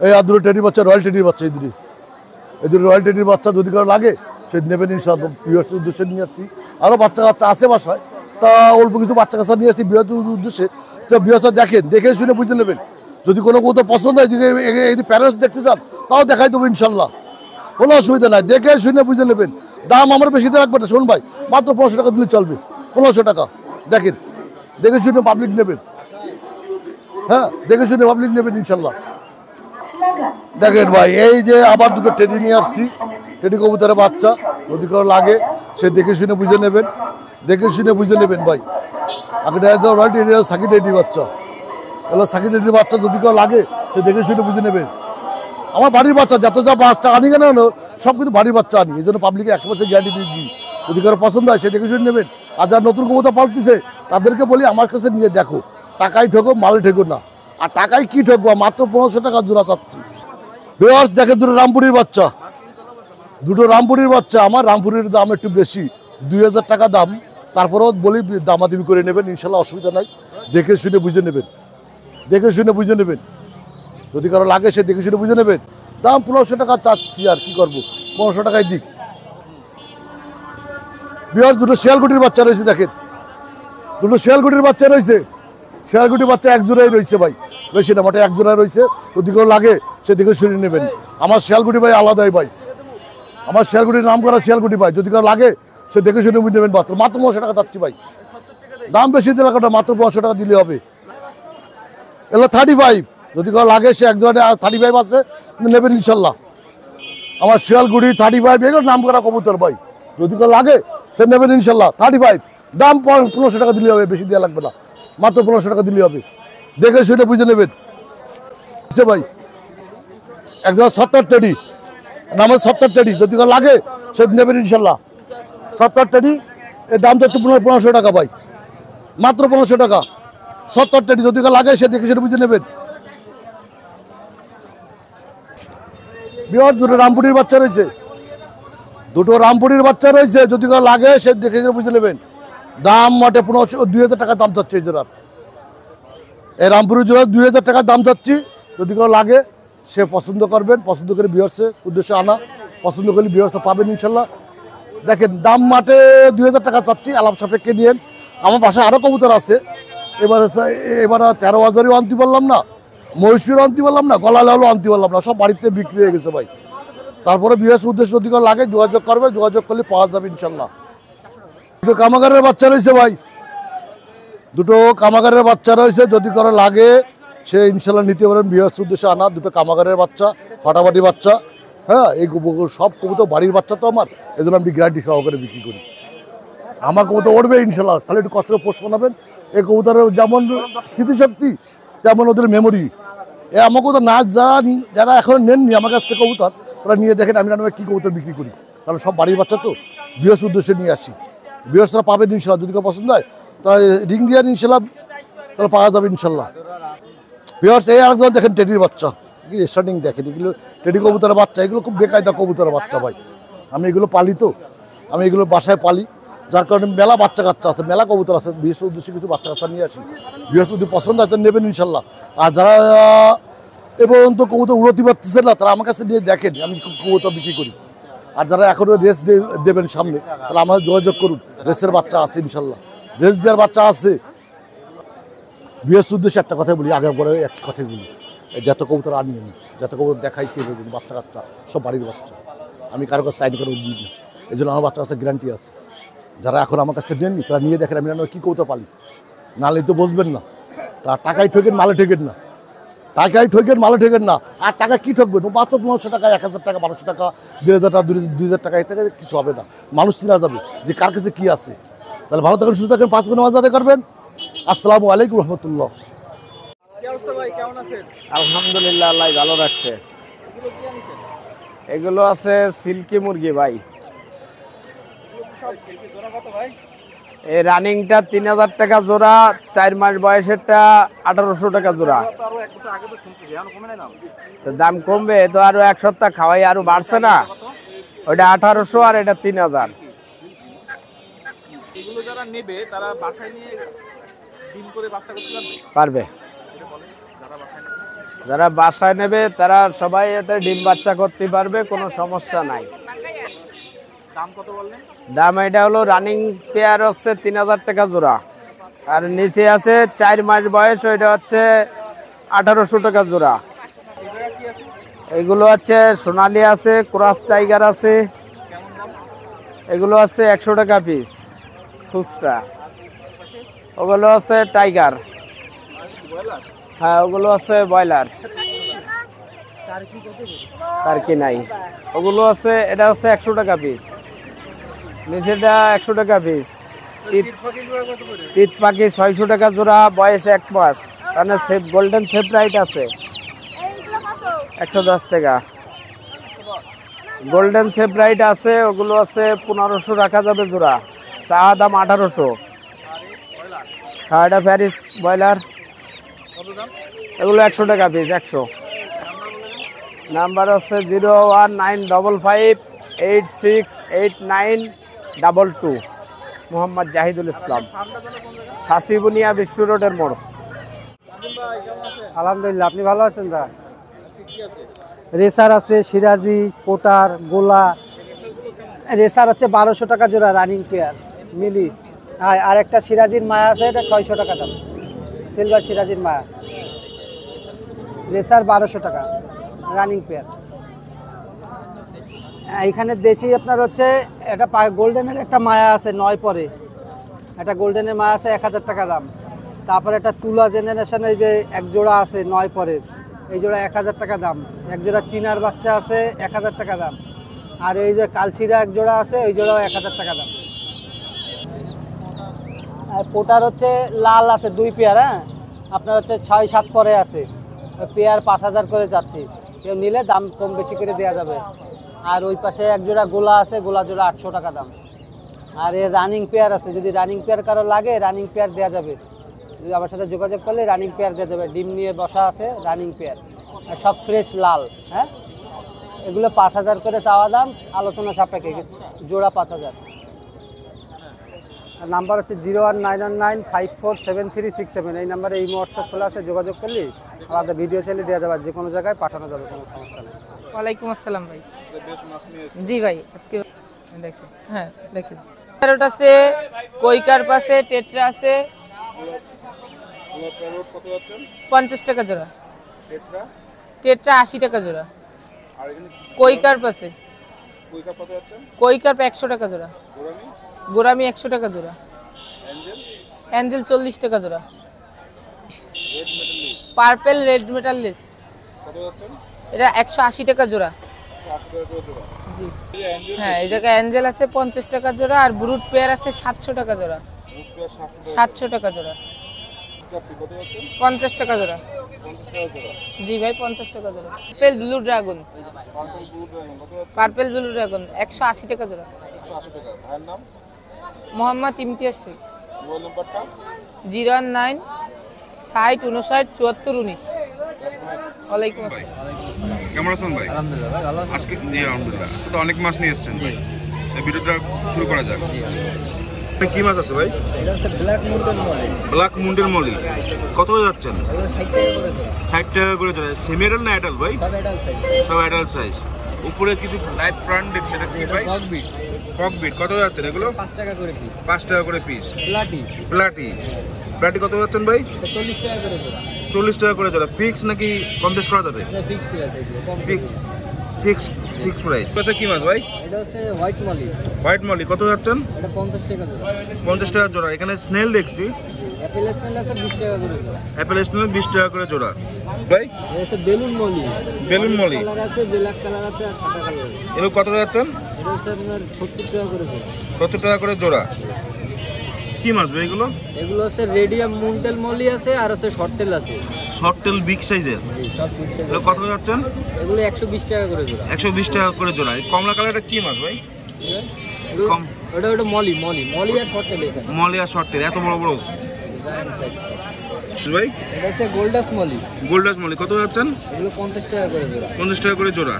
এই আর দুটো টেডি বাচ্চা, রয়্যাল টেডির বাচ্চা, এই দুটো রয়্যাল টেডির বাচ্চা যদি কারো লাগে সে নেবেন ইনশাল্লাহ। ভিউয়ার্সের উদ্দেশ্যে নিয়ে আসছি, আরও বাচ্চা কাচ্চা আছে বাসায়, তা অল্প কিছু বাচ্চা কাচ্চা নিয়ে আসছি ভিউয়ার্সের উদ্দেশ্যে। তো ভিউয়ার্সরা দেখেন, দেখে শুনে বুঝে নেবেন। যদি কোনো কোথাও পছন্দ হয়, যদি এই প্যারেন্টস দেখতে চান তাও দেখাই দেবো ইনশাল্লাহ, কোনো অসুবিধা নাই। দেখে শুনে বুঝে নেবেন, দাম আমার বেশি দিয়ে রাখবে না শোন ভাই, মাত্র 1500 টাকা দিলে চলবে। 1500 টাকা দেখেন, দেখে শুনে পাবলিক নেবেন। হ্যাঁ, দেখে শুনে পাবলিক নেবেন ইনশাল্লাহ। দেখেন ভাই, এই যে আবার দুটো টেডি নিয়ে আসছি, টেডি কবুতরের বাচ্চা, যদি কারো লাগে সে দেখে শুনে বুঝে নেবেন, দেখে শুনে বুঝে নেবেন ভাই। সাকি টেডি বাচ্চা, এগুলো সাকি টেডির বাচ্চা, যদি কারো লাগে সে দেখে শুনে বুঝে নেবেন। আমার বাড়ির বাচ্চা, যত যা বাচ্চা আনি কেন সব কিন্তু বাড়ির বাচ্চা আনি, এই জন্য পাবলিকে 100% গ্যারান্টি দিয়ে দিই। যদি কারো পছন্দ হয় সে দেখে শুনে নেবেন। আর যারা নতুন কবুতর পালতেছে তাদেরকে বলি আমার কাছে নিয়ে দেখো, টাকায় ঠকো, মালে ঠেকো না। আর টাকায় কি ঠকবো, মাত্র 1500 টাকা জোড়া চাচ্ছি। ভিউয়ার্স দেখেন, দুটো রামপুরির বাচ্চা, দুটো রামপুরির বাচ্চা। আমার রামপুরির দাম একটু বেশি, 2000 টাকা দাম, তারপরেও বলি দামাদামি করে নেবেন ইনশাল্লাহ, অসুবিধা নাই। দেখে শুনে বুঝে নেবেন, দেখে শুনে বুঝে নেবেন। যদি কারো লাগে সে দেখে শুনে বুঝে নেবেন। দাম 1500 টাকা চাচ্ছি, আর কি করবো, 1500 টাকায় দিক। ভিউয়ার্স দুটো শিয়ালকুটির বাচ্চা রয়েছে, দেখেন দুটো শিয়ালকুটির বাচ্চা রয়েছে। শিয়ালকুটির বাচ্চা এক জোড়াই রয়েছে ভাই, বেশি না, মোটে এক জোড়ায় রয়েছে। যদি কেউ লাগে সে দেখে শুনে নেবেন। আমার শিয়ালকুটি ভাই আলাদাই ভাই, আমার শিয়ালকুটির নাম করা শিয়ালকুটি ভাই, যদি কারো লাগে সে দেখে শুনে বুঝে নেবেন। মাত্র 1500 টাকা চাচ্ছি ভাই, দাম বেশি দিলে কাটা, মাত্র 1500 টাকা দিলে হবে। এগুলো 35, যদি কারো লাগে সে এক জোড়ায় 35 আছে নেবেন ইনশাল্লাহ। আমার শিয়ালকুটি 35, এগুলো নাম করা কবুতর ভাই, যদি কারো লাগে সে নেবেন ইনশাল্লাহ। 35 দাম 1500 টাকা দিলে হবে, বেশি দেওয়া লাগবে না, মাত্র 1500 টাকা দিলে হবে। দেখে শুনে বুঝে নেবেন ভাই। একদম 70 টেডি, নামের 70 টেডি, যদি কারো লাগে সে নেবেন ইনশাল্লাহ। 70 টেডি, এর দাম যাচ্ছে 1500 টাকা ভাই, মাত্র 1500 টাকা। 70 টেডি, যদি কারো লাগে সে দেখে শুনে বুঝে নেবেন। বিহার দুটো রামপুরির বাচ্চা রয়েছে, দুটো রামপুরির বাচ্চা রয়েছে, যদি কারো লাগে সে দেখে বুঝে নেবেন। দাম মোটে 2000 টাকা দাম চাচ্ছে এই জোড়ার। এই রামপুরের জোড়া 2000 টাকা দাম চাচ্ছি, যদি কারো লাগে সে পছন্দ করবেন, পছন্দ করে বিহার্সের উদ্দেশ্যে আনা, পছন্দ করলে বিহার্সে পাবেন ইনশাল্লাহ। দেখেন দাম মাঠে 2000 টাকা চাচ্ছি, আলাপ সাপেক্ষে নিয়েন। আমার বাসায় আরও কবুতর আছে, এবার 13,000ও আনতে পারলাম না, মহীশূরও আনতে পারলাম না, গলালালও আনতে পারলাম না, সব বাড়িতে বিক্রি হয়ে গেছে ভাই। তারপরে বিহার্সের উদ্দেশ্যে যদি কারো লাগে যোগাযোগ করবে, যোগাযোগ করলে পাওয়া যাবে ইনশাল্লাহ। দুটো কামাগারের বাচ্চা রয়েছে ভাই, দুটো কামাগারের বাচ্চা রয়েছে, যদি কারো লাগে সে ইনশাল্লাহ নিতে পারেন। বিহার্সের উদ্দেশ্যে আনা দুটো কামাগারের বাচ্চা, ফাটাফাটি বাচ্চা। হ্যাঁ, এই সব কবুতর বাড়ির বাচ্চা তো আমার, এই জন্য আমি গ্যারান্টি সহকারে বিক্রি করি। আমার কবুতর উঠবে ইনশাল্লাহ, তাহলে একটু কষ্ট পোষ বানাবেন। এই কবুতরের যেমন স্মৃতিশক্তি তেমন ওদের মেমোরি। আমার কবুতর না যারা এখন নেননি আমার কাছ থেকে কবুতর, তারা নিয়ে দেখেন আমি নামে কী কবুতর বিক্রি করি, কারণ সব বাড়ির বাচ্চা তো, বিহার্সের উদ্দেশ্যে নিয়ে আসি। বিহার্সরা পাবেন ইনশাল্লাহ, যদি কেউ পছন্দ হয় তাহলে রিং দিয়ে ইনশাল্লাহ, তাহলে পাওয়া যাবে ইনশাল্লাহ। বিহার্স এই আরেকজন দেখেন টেডির বাচ্চা, স্টার্টিং দেখেন, এগুলো টেডি কবুতরের বাচ্চা, এগুলো খুব বেকায়দা কবুতরের বাচ্চা ভাই। আমি এগুলো পালি তো, আমি এগুলো বাসায় পালি, যার কারণে মেলা বাচ্চা কাচ্চা আছে, মেলা কবুতর আছে। বিহার্সের উদ্দেশ্যে কিছু বাচ্চা কাচ্চা নিয়ে আসি, বিহার্স যদি পছন্দ হয় তাহলে নেবেন ইনশাল্লাহ। আর যারা এ পর্যন্ত কবুতর উড়তে পারতেছে না, তারা আমার কাছে নিয়ে দেখেন, আমি কবুতর বিক্রি করি। আর যারা এখনও রেস দেবেন সামনে, তাহলে আমার যোগাযোগ করুন, রেসের বাচ্চা আছে ইনশাল্লাহ, রেস দেওয়ার বাচ্চা আছে। বিহার্সের উদ্দেশ্যে একটা কথাই বলি, আগে পরে একটা কথাই বলি, যত কবুতর আনি আমি, যত কবুতর দেখাইছি বাচ্চা কাচ্চা সব বাড়ির বাচ্চা, আমি কারো কাছে সাইন করে দিই না, এই জন্য আমার বাচ্চা কাছে গ্যারান্টি আছে। যারা এখন আমার কাছ থেকে নেননি তারা নিয়ে দেখেন আমি কী কবুতর পালি, নালে তো বসবেন না। তা টাকায় ঠকেন, মালে ঠকেন না, টাকায় ঠকেন, মালে ঠকেন না। আর টাকা কী ঠকবেন, মাত্র 1500 টাকা, 1000 টাকা, 1200 টাকা, 2000 টাকা, 2000 টাকা, এর থেকে কিছু হবে না। মানুষ চিনা যাবে যে কার কাছে কী আছে। তাহলে ভালো থাকেন, সুস্থ থাকেন, 5 গুণ নামাজ আদায় করবেন। আসসালামু আলাইকুম রহমতুল্লাহ। আলহামদুলিল্লাহ, আল্লাহ ভালো রাখছে। এগুলো আছে সিল্কি মুরগি ভাই, এই রানিংটা 3000 টাকা জোড়া, 4 মাস বয়সেরটা 1800 টাকা জোড়া। তো দাম কমবে তো, আরো এক সপ্তাহ খাওয়াই আরো বাড়ছে না, ওইটা 1800 আর এটা 3000। এগুলো যারা নেবে তারা বাসায় নিয়ে ডিম করে বাচ্চা করতে পারবে। যারা বাসায় নেবে তারা সবাই এতে ডিম বাচ্চা করতে পারবে, কোনো সমস্যা নাই। দাম কত বললেন? দাম এটা হলো রানিং পেয়ার হচ্ছে 3000 টাকা জোড়া, আর নিচে আছে 4 মাস বয়স, ওইটা হচ্ছে 1800 টাকা জোড়া। এগুলো হচ্ছে সোনালি আছে, ক্রস টাইগার আছে, এগুলো আছে 100 টাকা পিস খুচরা। ওগুলো আছে টাইগার, হ্যাঁ ওগুলো আছে ব্রয়লার, তার কি নাই। ওগুলো আছে, এটা হচ্ছে 100 টাকা পিস, নিচেটা 100 টাকা পিস। তিত পাখি 600 টাকা জোড়া, বয়স 1 মাস, মানে গোল্ডেন সেপ্রাইট আছে 110 টাকা। গোল্ডেন সেপ্রাইট আছে, ওগুলো আছে 1500 রাখা যাবে জোড়া, চা দাম 1800। হ্যাঁ এটা প্যারিস ব্রয়লার, এগুলো 100 টাকা পিস, 100। নাম্বার হচ্ছে 01955868922, মোহাম্মদ জাহিদুল ইসলাম, সাসিবুনিয়া বিশ্ব রোডের মোড়। আলহামদুলিল্লাহ, আপনি ভালো আছেন? দা রেসার আছে, সিরাজি, পোটার, গোলা। রেসার হচ্ছে 1200 টাকা জোড়া রানিং পেয়ার মিলি। আর একটা সিরাজির মায়া আছে, এটা 600 টাকা দাম, সিলভার সিরাজির মায়া। রেসার 1200 টাকা রানিং পেয়ার। এইখানে দেশি আপনার হচ্ছে এটা গোল্ডেনের একটা মায়া আছে 9 পরে, একটা গোল্ডেনের মায়া আছে 1000 টাকা দাম। তারপরে একটা তুলা জেনারেশন, এই যে এক জোড়া আছে 9 পরের, এই জোড়া 1000 টাকা দাম। এক জোড়া চিনার বাচ্চা আছে 1000 টাকা দাম। আর এই যে কালচিরা এক জোড়া আছে, ওই জোড়াও 1000 টাকা দাম। আর পোটার হচ্ছে লাল আছে 2 পেয়ার, হ্যাঁ আপনার হচ্ছে 6-7 পরে আছে, পেয়ার 5000 করে যাচ্ছি, কেউ নিলে দাম কম বেশি করে দেওয়া যাবে। আর ওই পাশে এক জোড়া গোলা আছে, গোলা জোড়া 800 টাকা দাম। আর এর রানিং পেয়ার আছে, যদি রানিং পেয়ার কারো লাগে রানিং পেয়ার দেওয়া যাবে, যদি আমার সাথে যোগাযোগ করলে রানিং পেয়ার দেওয়া যাবে। ডিম নিয়ে বসা আছে রানিং পেয়ার, আর সব ফ্রেশ লাল। হ্যাঁ এগুলো 5000 করে চাওয়া দাম, আলোচনা সাপেক্ষে, জোড়া 5000। নাম্বার হচ্ছে 01919547367, এই নাম্বারে এই হোয়াটসঅ্যাপ খোলা আছে, যোগাযোগ করলে আলাদা ভিডিও চালিয়ে দেওয়া যাবে, যে কোনো জায়গায় পাঠানো যাবে, কোনো সমস্যা নেই। ওয়ালাইকুম আসসালাম ভাই। জি ভাই, আজকে দেখুন, হ্যাঁ দেখুন, প্যারট আছে, কই কার্প আছে, টেট্রা আছে, 50 টাকা জোড়া। টেট্রা 80 টাকা জোড়া। কই কার্প আছে, কই কার্প 100 টাকা জোড়া। গোরামি 100 টাকা জোড়া। অ্যাঞ্জেল 40 টাকা জোড়া। পার্পেল রেড মেটাললেস এটা 180 টাকা জোড়া। জি হ্যাঁ, এই জায়গায় অ্যাঞ্জেল আছে 50 টাকা জোড়া, আর ব্রুট পেয়ার আছে 700 টাকা জোড়া। 700 টাকা জোড়া। 50 টাকা জোড়া। জি ভাই, 50 টাকা জোড়া। Purple blue dragon, purple blue dragon 180 টাকা জোড়া। মোহাম্মদ ইমতিয়াজ শেখ। 01960597419। ওয়ালাইকুম আসসালাম। কেমন আছেন ভাই? আজকে আলহামদুলিল্লাহ, আজকে তো অনেক মাছ নিয়ে এসেছেন ভাই, ভিডিওটা শুরু করা যাক। কি মাছ আছে ভাই? ব্ল্যাক মুন্ডের মলি। কত করে যাচ্ছেন? 60 টাকা করে যাচ্ছে। সেমি অ্যাডাল্ট না অ্যাডাল্ট ভাই? সব অ্যাডাল্ট সাইজ। উপরে কিছু লাইট প্রাণ দেখছে, এটা কি ভাই? ককবিট। কত যাচ্ছেন এগুলো? 5 টাকা করে পিস। 5 টাকা করে পিস। প্লাটি কত যাচ্ছেন ভাই? 40 টাকা করে জোড়া। 40 টাকা করে জোড়া। ফিক্স নাকি কম বেশ করা যাবে? Fix price. আচ্ছা, কি মাছ ভাই? এটা হচ্ছে হোয়াইট মলি। হোয়াইট মলি কত যাচ্ছেন? এটা 50 টাকা জোড়া। 50 টাকা জোড়া। এখানে স্নেল দেখছি, অ্যাপেল স্নেল আছে 20 টাকা করে জোড়া। অ্যাপেল স্নেল 20 টাকা করে জোড়া ভাই। এটা হচ্ছে balloon Moli. Balloon Moli colour আছে, ব্ল্যাক কালার আছে, আর সাদা কালার আছে। এগুলো কত যাচ্ছেন? এটা হচ্ছে আপনার 70 টাকা করে জোড়া। 70 টাকা করে জোড়া। কি মাছ ভাই এগুলো? এগুলো হচ্ছে রেডিয়াম মুনটেল মলি আছে, আর আছে শর্টটেল আছে। শর্টটেল বিগ সাইজের। সব বিগ সাইজ। এগুলো কত যাচ্ছেন? এগুলো 120 টাকা করে জোড়া। 120 টাকা করে জোড়া। এই কমলা কালারটা কি মাছ ভাই? ওটা মলি আর শর্ট টেল। মলি আর শর্ট টেল এত বড় বড় ভাই। এটা হচ্ছে গোল্ডাস মলি। গোল্ডাস মলি কত যাচ্ছেন? এগুলো 50 টাকা করে জোড়া। 50 টাকা করে জোড়া।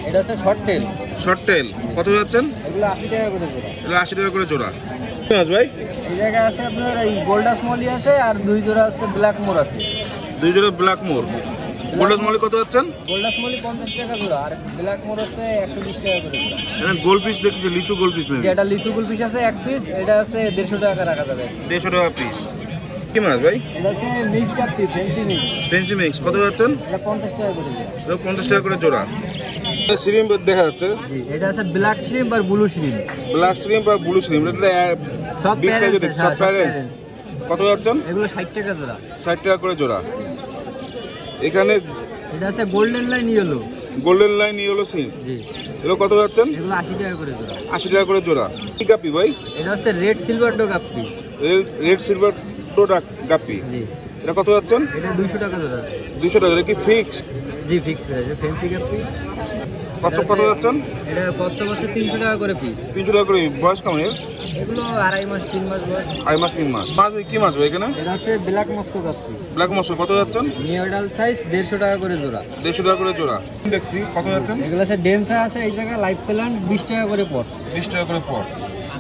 এটা হচ্ছে শর্ট টেল। শর্ট টেল কত যাচ্ছেন? এগুলো 80 টাকা করে জোড়া। এগুলো 80 টাকা করে জোড়া। ভাই এই জায়গায় আছে আপনার এই গোল্ডাস মলি আছে আর 2 জোড়া আছে ব্ল্যাক মোর আছে। 2 জোড়া ব্ল্যাক মোর। গোল্ডাস মলি কত যাচ্ছেন? গোল্ডাস মলি 50 টাকা জোড়া আর ব্ল্যাক মোর আছে 120 টাকা করে জোড়া। এখানে গোল পিস দেখছি, লিচু গোল পিস নেই। যেটা লিচু গোল পিস আছে এক পিস, এটা আছে 150 টাকা রাখা যাবে। 150 টাকা পিস। কি মাছ ভাই? এটা আছে মিক্স কাপি, ফ্যান্সি মিক্স। ফ্যান্সি মিক্স কত যাচ্ছেন? এটা 50 টাকা করে জোড়া। এটা 50 টাকা করে জোড়া। শ্রিম্প দেখা যাচ্ছে। জি, এটা আছে ব্ল্যাক শ্রিম্প আর ব্লু শ্রিম্প। ব্ল্যাক শ্রিম্প আর ব্লু শ্রিম্প এটা সব বিগ সাইজের সব প্যারেন্টস। কত যাচ্ছেন? এগুলো 60 টাকা জোড়া। 60 টাকা করে জোড়া। এখানে এটা আছে golden line yellow. Golden line yellow সিম। জি, এগুলো কত যাচ্ছেন? এগুলো 80 টাকা করে জোড়া। 80 টাকা করে জোড়া। কি গাপ্পি ভাই? এটা হচ্ছে রেড সিলভার ডো গাপ্পি। রেড সিলভার ডো গাপ্পি। জি, এটা কত যাচ্ছেন? এটা 200 টাকা জোড়া। 200 টাকা। এটা কি ফিক্সড? জি, ফিক্সড প্রাইস। ফ্যান্সি গাপ্পি কচ্ছপ কত যাচ্ছেন? এটা কচ্ছপ আছে 300 টাকা করে পিস। 300 টাকা করে। বয়স কেমন এর? এগুলো 2.5 মাস 3 মাস বয়স। 2.5 মাস 3 মাস। মাছ কি মাছ ভাই এখানে? এটা আছে ব্ল্যাক মস্কো গাপ্পি। ব্ল্যাক মস্কো কত যাচ্ছেন? নিউডাল সাইজ 150 টাকা করে জোড়া। 150 টাকা করে জোড়া। দেখছি কত যাচ্ছেন? এগুলো আছে ডেন্সা আছে এই জায়গায় লাইফ প্ল্যান্ট 20 টাকা করে পট। 20 টাকা করে পট।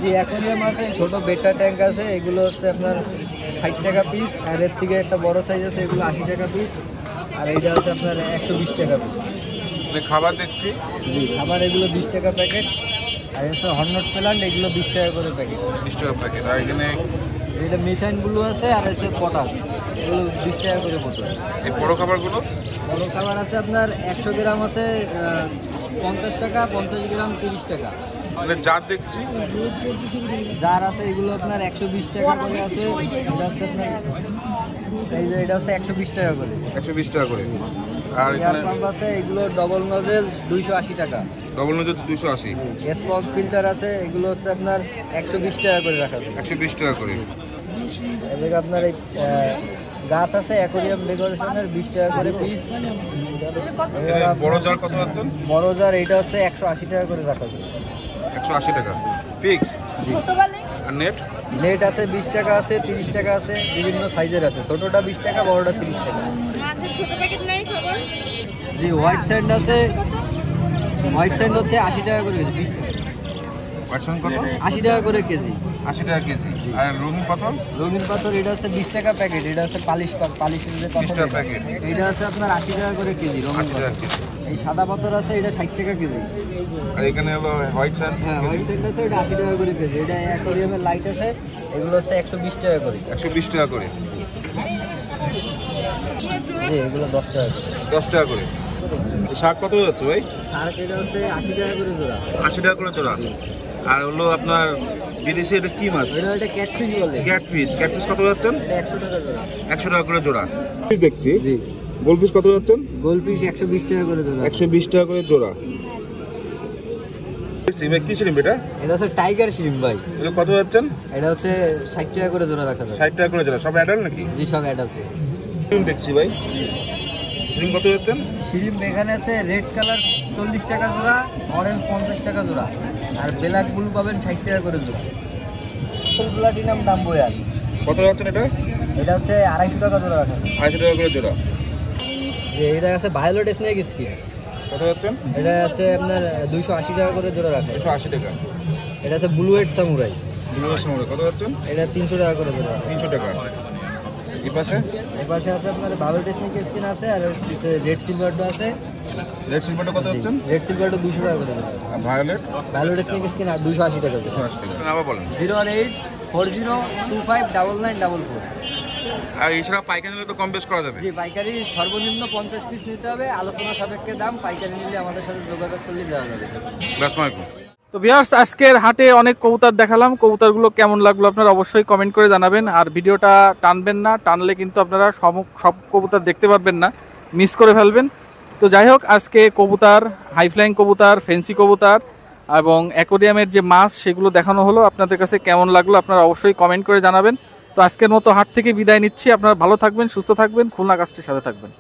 জি, অ্যাকোয়ারিয়াম আছে, ছোট বেটা ট্যাঙ্ক আছে, এগুলো হচ্ছে আপনার 60 টাকা পিস। আর এর থেকে একটা বড় সাইজ আছে, এগুলো 80 টাকা পিস। আর এইটা আছে আপনার 120 টাকা পিস। খাবার দেখছি। জি, খাবার এগুলো 20 টাকা প্যাকেট। আর হচ্ছে হর্নট প্ল্যান্ট, এগুলো 20 টাকা করে প্যাকেট। 20 টাকা প্যাকেট। আর এখানে এটা মিথাইন ব্লু আছে আর হচ্ছে পটাশ, এগুলো 20 টাকা করে বোতল। এই বড় খাবারগুলো? বড় খাবার আছে আপনার 100 গ্রাম আছে 50 টাকা, 50 গ্রাম 30 টাকা। মানে জার দেখছি। জার আছে এগুলো আপনার 120 টাকা করে আছে। এটা আছে আপনার এই যে এটা হচ্ছে 120 টাকা করে। 120 টাকা করে। আর এয়ার এখানে পাম্প আছে, এগুলো ডবল নজেল 280 টাকা। ডবল নজর 280। স্পঞ্জ ফিল্টার আছে, এগুলো হচ্ছে আপনার 120 টাকা করে রাখা যায়। 120 টাকা করে। এদিকে আপনার এই গাছ আছে অ্যাকোয়ারিয়াম ডেকোরেশনের 20 টাকা করে পিস। বড় জার কত যাচ্ছেন? বড় জার এটা হচ্ছে 180 টাকা করে রাখা যায়। 180 টাকা ফিক্স। আর নেট? নেট আছে 20 টাকা আছে, 30 টাকা আছে, বিভিন্ন সাইজের আছে। ছোটটা 20 টাকা, বড়টা 30 টাকা। জি, হোয়াইট স্যান্ড আছে। হোয়াইট স্যান্ড হচ্ছে 80 টাকা করে কেজি। 20 টাকা। পার্সেন্ট কত? 80 টাকা করে কেজি। 80 টাকা কেজি। আর রঙিন পাথর? রঙিন পাথর এটা হচ্ছে 20 টাকা প্যাকেট। এটা হচ্ছে পালিশের যে 20 টাকা পাথর, প্যাকেট। এটা আছে আপনার 80 টাকা করে কেজি রঙিন 80 টাকা পাথর। কেজি। এই সাদা পাথর আছে, এটা 60 টাকা কেজি। আর এখানে হলো হোয়াইট স্যান্ড। হ্যাঁ, হোয়াইট স্যান্ড আছে, এটা 80 টাকা করে কেজি। এটা অ্যাকোয়ারিয়ামের লাইট আছে, এগুলো হচ্ছে 120 টাকা করে। 120 টাকা করে। জি, এগুলো 10 টাকা করে। 10 টাকা করে। শাক কত যাচ্ছে ভাই? শার্ক এটা হচ্ছে 80 টাকা করে জোড়া। 80 টাকা করে জোড়া। আর হলো আপনার বিদেশি এটা কি মাছ? এটা ক্যাটফিশ বলে। ক্যাটফিশ। ক্যাটফিশ কত যাচ্ছেন? এটা 100 টাকা জোড়া। 100 টাকা করে জোড়া। দেখছি। জি, গোলফিশ কত যাচ্ছেন? গোলফিশ 120 টাকা করে জোড়া। 120 টাকা করে জোড়া। কি শ্রিম্প এটা? এটা হচ্ছে টাইগার শ্রিম্প ভাই। এটা কত যাচ্ছেন? এটা হচ্ছে 60 টাকা করে জোড়া রাখা যায়। 60 টাকা করে জোড়া। সব অ্যাডাল্ট নাকি? জি, সব অ্যাড আছে। শ্রিম্প দেখছি ভাই। শ্রিম্প কত যাচ্ছেন? শ্রিম্প এখানে আছে রেড কালার 40 টাকা জোড়া, অরেঞ্জ 50 টাকা জোড়া, আর ব্ল্যাক ব্লু পাবেন 60 টাকা করে জোড়া। ফুল প্লাটিনাম দাম বয়াল। কত যাচ্ছেন এটা? এটা হচ্ছে 250 টাকা জোড়া রাখা যায়। 250 টাকা করে জোড়া। এটা আছে ভায়োলেট স্নেক স্কিন। কত যাচ্ছেন? এটা আছে আপনার 280 টাকা করে জোড়া রাখা যায়। 280 টাকা। এটা আছে ব্লু হেড সামুরাই। দুটোর সময় কত যাচ্ছেন? এটা 300 টাকা করে জোড়া। 300 টাকা। এই পাশে? এই পাশে আছে আপনার ভায়োলেট স্নেক স্কিন আছে, আর রেড সিলভারটা আছে। রেড সিলভারটা কত যাচ্ছেন? রেড সিলভারটা 200 টাকা করে জোড়া। আর ভায়োলেট? ভায়োলেট স্নেক স্কিন 280 টাকা করে। 280 টাকা। আবার বলেন। 08402595444। আর এছাড়া পাইকারি নিলে তো কম বেশ করা যাবে? জি, পাইকারি সর্বনিম্ন 50 পিস নিতে হবে, আলোচনা সাপেক্ষে দাম। পাইকারি নিলে আমাদের সাথে যোগাযোগ করলে দেওয়া যাবে। আসসালামু আলাইকুম। তো ভিউয়ার্স, আজকের হাটে অনেক কবুতর দেখালাম। কবুতরগুলো কেমন লাগলো আপনারা অবশ্যই কমেন্ট করে জানাবেন। আর ভিডিওটা টানবেন না, টানলে কিন্তু আপনারা সব কবুতর দেখতে পারবেন না, মিস করে ফেলবেন। তো যাই হোক, আজকে কবুতর, হাই ফ্লাইং কবুতর, ফেন্সি কবুতর এবং অ্যাকোয়ারিয়ামের যে মাছ সেগুলো দেখানো হলো। আপনাদের কাছে কেমন লাগলো আপনারা অবশ্যই কমেন্ট করে জানাবেন। তো আজকের মতো হাট থেকে বিদায় নিচ্ছি। আপনারা ভালো থাকবেন, সুস্থ থাকবেন, খুলনা কাস্টের সাথে থাকবেন।